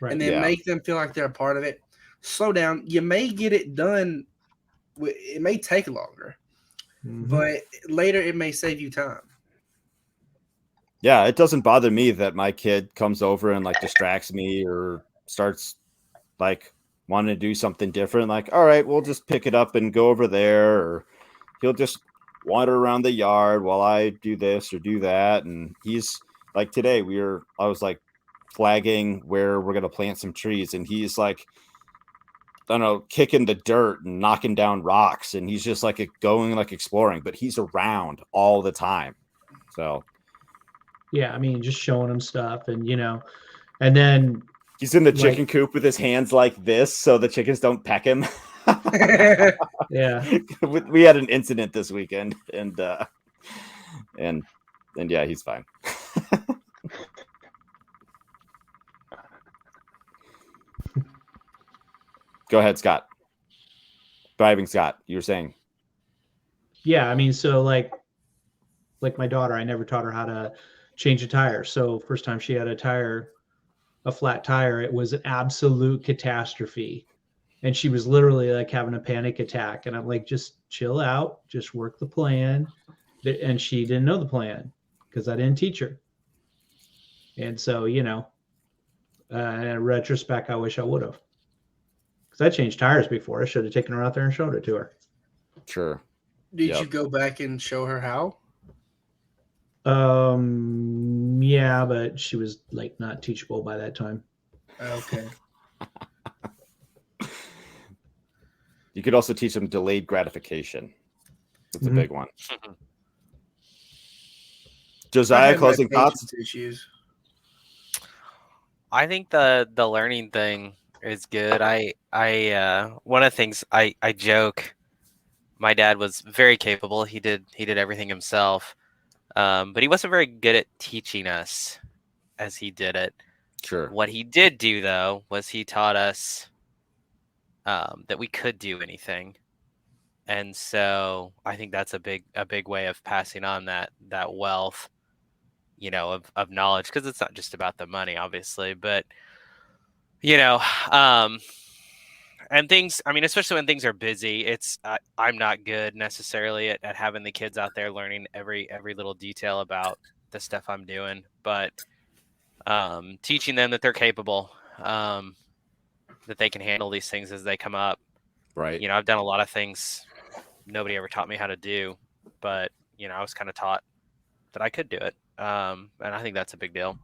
right. and then Yeah. make them feel like they're a part of it. Slow down. You may get it done. It may take longer, Mhm. but later it may save you time. Yeah, it doesn't bother me that my kid comes over and like distracts me or starts like wanting to do something different. Like, all right, we'll just pick it up and go over there, or he'll just wander around the yard while I do this or do that. And he's like, today I was like flagging where we're gonna plant some trees, and he's like, I don't know, kicking the dirt and knocking down rocks, and he's just like going like exploring, but he's around all the time. So Yeah, I mean, just showing them stuff, and and then he's in the Like- chicken coop with his hands like this so the chickens don't peck him. yeah, We had an incident this weekend, and yeah, he's fine. Go ahead, Scott. Thriving Scott, you were saying. yeah. I mean, so like my daughter, I never taught her how to change a tire. So first time she had a flat tire, it was an absolute catastrophe. And she was literally like having a panic attack. And I'm like, just chill out, just work the plan. And she didn't know the plan because I didn't teach her. And so, in retrospect, I wish I would have. Because I changed tires before. I should have taken her out there and showed it to her. Sure. Did Yep. you go back and show her how? Yeah, but she was like not teachable by that time. Okay. You could also teach them delayed gratification. That's a Mhm. big one. I Josiah, have my closing thoughts? patience issues. I think the learning thing is good. One of the things I joke, my dad was very capable. He did everything himself, but he wasn't very good at teaching us as he did it. Sure. What he did do though was he taught us that we could do anything, and so I think that's a big way of passing on that wealth, of knowledge, because it's not just about the money, obviously, but and things, I mean, especially when things are busy, I'm not good necessarily at having the kids out there learning every little detail about the stuff I'm doing, but teaching them that they're capable, that they can handle these things as they come up. Right. I've done a lot of things nobody ever taught me how to do, but I was kind of taught that I could do it, and I think that's a big deal.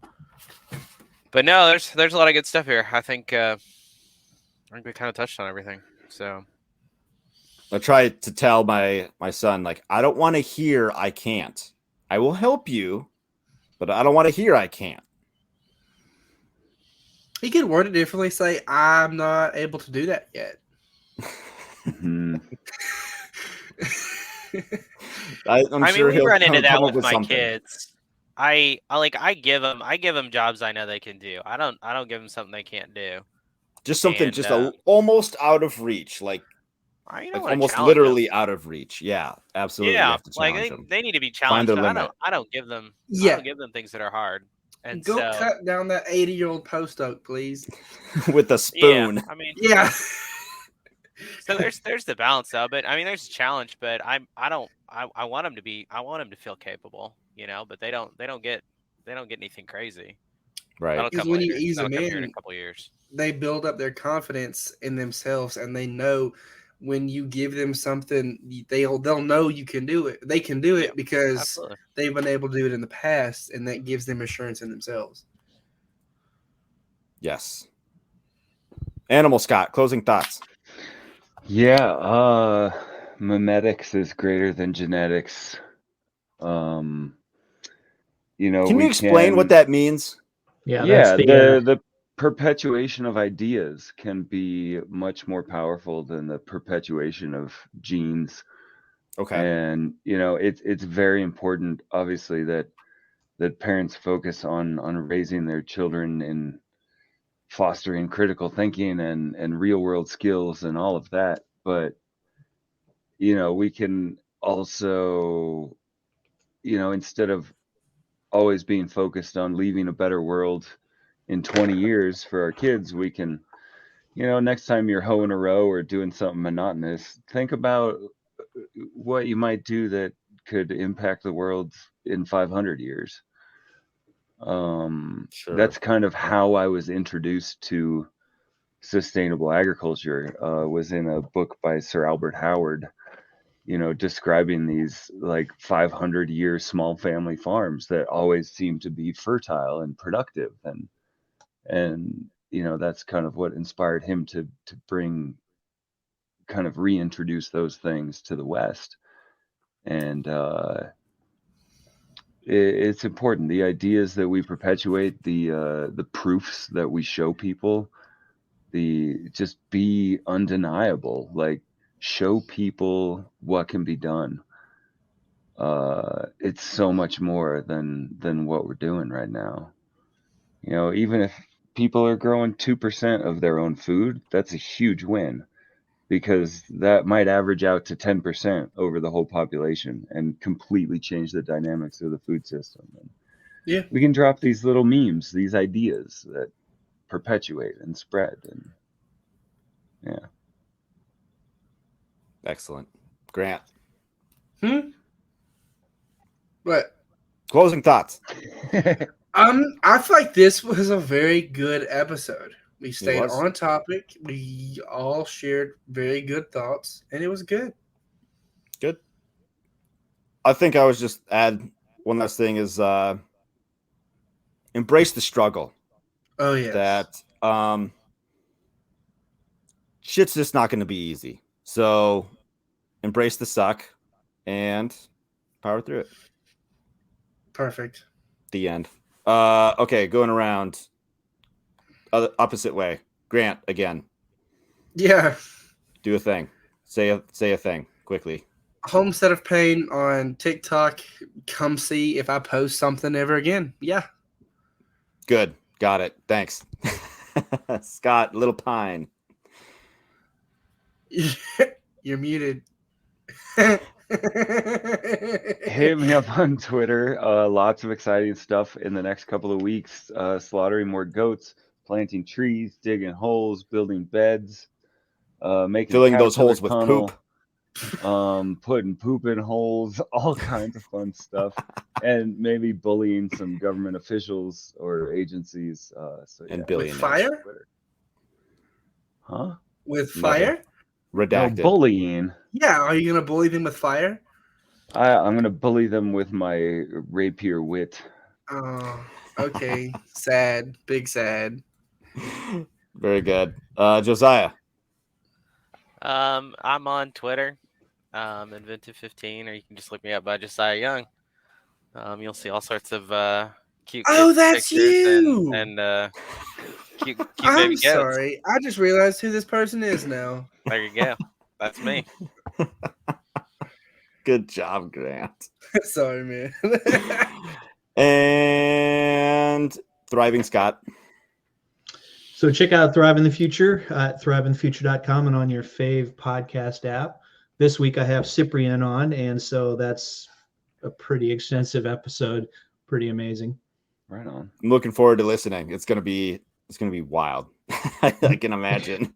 But no, there's a lot of good stuff here. I think we kind of touched on everything. So I try to tell my son, like, I don't want to hear I can't. I will help you, but I don't want to hear I can't. He could word it differently. Say, "I'm not able to do that yet." Mhm. I'm I sure mean, we he'll run into that come up with my something. kids. I give them jobs I know they can do. I don't give them something they can't do. Just something And, just almost out of reach, like I like wanna almost challenge 'em. literally out of reach. Yeah, absolutely. You Yeah, have to like challenge them. they need to be Find challenged. their limit. I don't give them Yeah. things that are hard. And Go so, cut down that 80-year-old post oak, please. With a spoon. yeah, I mean, Yeah. so there's the balance of it. I mean, there's a challenge, but I want them to feel capable, but they don't get anything crazy. Right. That'll Because come when you later. ease That'll them come here in a in, couple years. they build up their confidence in themselves, and they know when you give them something, they'll know you can do it. They can do it because Absolutely. they've been able to do it in the past, and that gives them assurance in themselves. Yes. Animal Scott, closing thoughts. Yeah, memetics is greater than genetics. Can you explain what that means? Yeah, the perpetuation of ideas can be much more powerful than the perpetuation of genes. Okay. And it's very important, obviously, that parents focus on raising their children in fostering critical thinking and real world skills and all of that. But we can also, instead of always being focused on leaving a better world in 20 years for our kids, we can, next time you're hoeing a row or doing something monotonous, think about what you might do that could impact the world in 500 years. Sure. That's kind of how I was introduced to sustainable agriculture, was in a book by Sir Albert Howard, describing these like 500-year small family farms that always seem to be fertile and productive. And that's kind of what inspired him to reintroduce those things to the West. And it's important. The ideas that we perpetuate, the proofs that we show people, just be undeniable. Like, show people what can be done. It's so much more than what we're doing right now. Even if people are growing 2% of their own food, that's a huge win, because that might average out to 10% over the whole population and completely change the dynamics of the food system. And Yeah. we can drop these little memes, these ideas that perpetuate and spread. And yeah. Excellent. Grant. But Closing thoughts. I feel like this was a very good episode. We stayed was. on topic. We all shared very good thoughts, and it was good. Good. I think I was just add one last thing is embrace the struggle. Oh yes. That shit's just not going to be easy. So embrace the suck and power through it. Perfect. The end. Okay, going around opposite way. Grant again. Yeah. Do a thing. Say a thing quickly. Homestead of Pain on TikTok. Come see if I post something ever again. Yeah. Good. Got it. Thanks. Scott, Little Pine. You're muted. Hit me up on Twitter. Lots of exciting stuff in the next couple of weeks. Slaughtering more goats, planting trees, digging holes, building beds, making Filling those Caterpillar holes with tunnel, poop. putting poop in holes, all kinds of fun stuff, and maybe bullying some government officials or agencies. And With billionaires. fire? Huh? With Nothing. fire? Redacted. No, bullying. Yeah. Are you gonna bully them with fire? I'm gonna bully them with my rapier wit. Oh, okay. Sad. Big sad. Very good. Josiah. I'm on Twitter, Inventive15, or you can just look me up by Josiah Young. You'll see all sorts of cute. Oh, kids that's pictures you! And cute I'm baby goats. sorry. I just realized who this person is now. There you go. That's me. Good job, Grant. Sorry, man. And Thriving Scott. So check out Thrive in the Future at thriveinthefuture.com and on your fave podcast app. This week I have Cyprian on, and so that's a pretty extensive episode. Pretty amazing. Right on. I'm looking forward to listening. It's gonna be wild. I can imagine.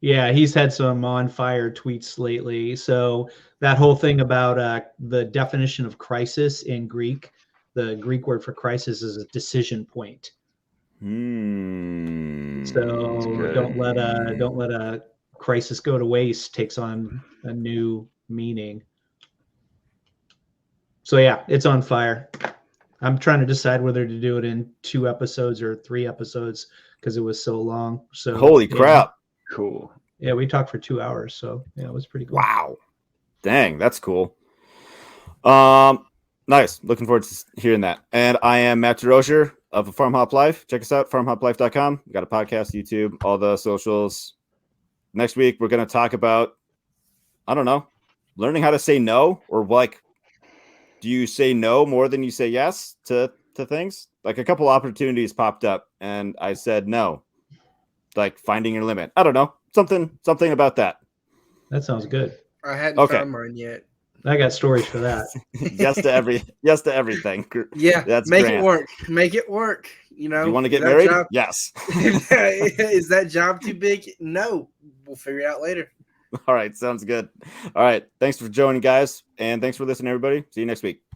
Yeah, he's had some on fire tweets lately. So that whole thing about the definition of crisis in Greek, the Greek word for crisis is a decision point. So don't let a crisis go to waste takes on a new meaning. So yeah, it's on fire. I'm trying to decide whether to do it in 2 episodes or 3 episodes because it was so long. So Holy crap. Cool. Yeah, we talked for 2 hours, so yeah, it was pretty cool. Wow. Dang, that's cool. Nice. Looking forward to hearing that. And I am Matt DeRozier of Farm Hop Life. Check us out, farmhoplife.com. We got a podcast, YouTube, all the socials. Next week, we're going to talk about, I don't know, learning how to say no, or like, do you say no more than you say yes to things? Like a couple opportunities popped up and I said no. Like finding your limit. I don't know. Something about that. That sounds good. I hadn't found mine yet. I got stories for that. yes to everything. Yeah, that's make grand. it work. Make it work. You know, you want to get married? Yes. Is that job too big? No. We'll figure it out later. All right, sounds good. All right, thanks for joining, guys, and thanks for listening, everybody. See you next week.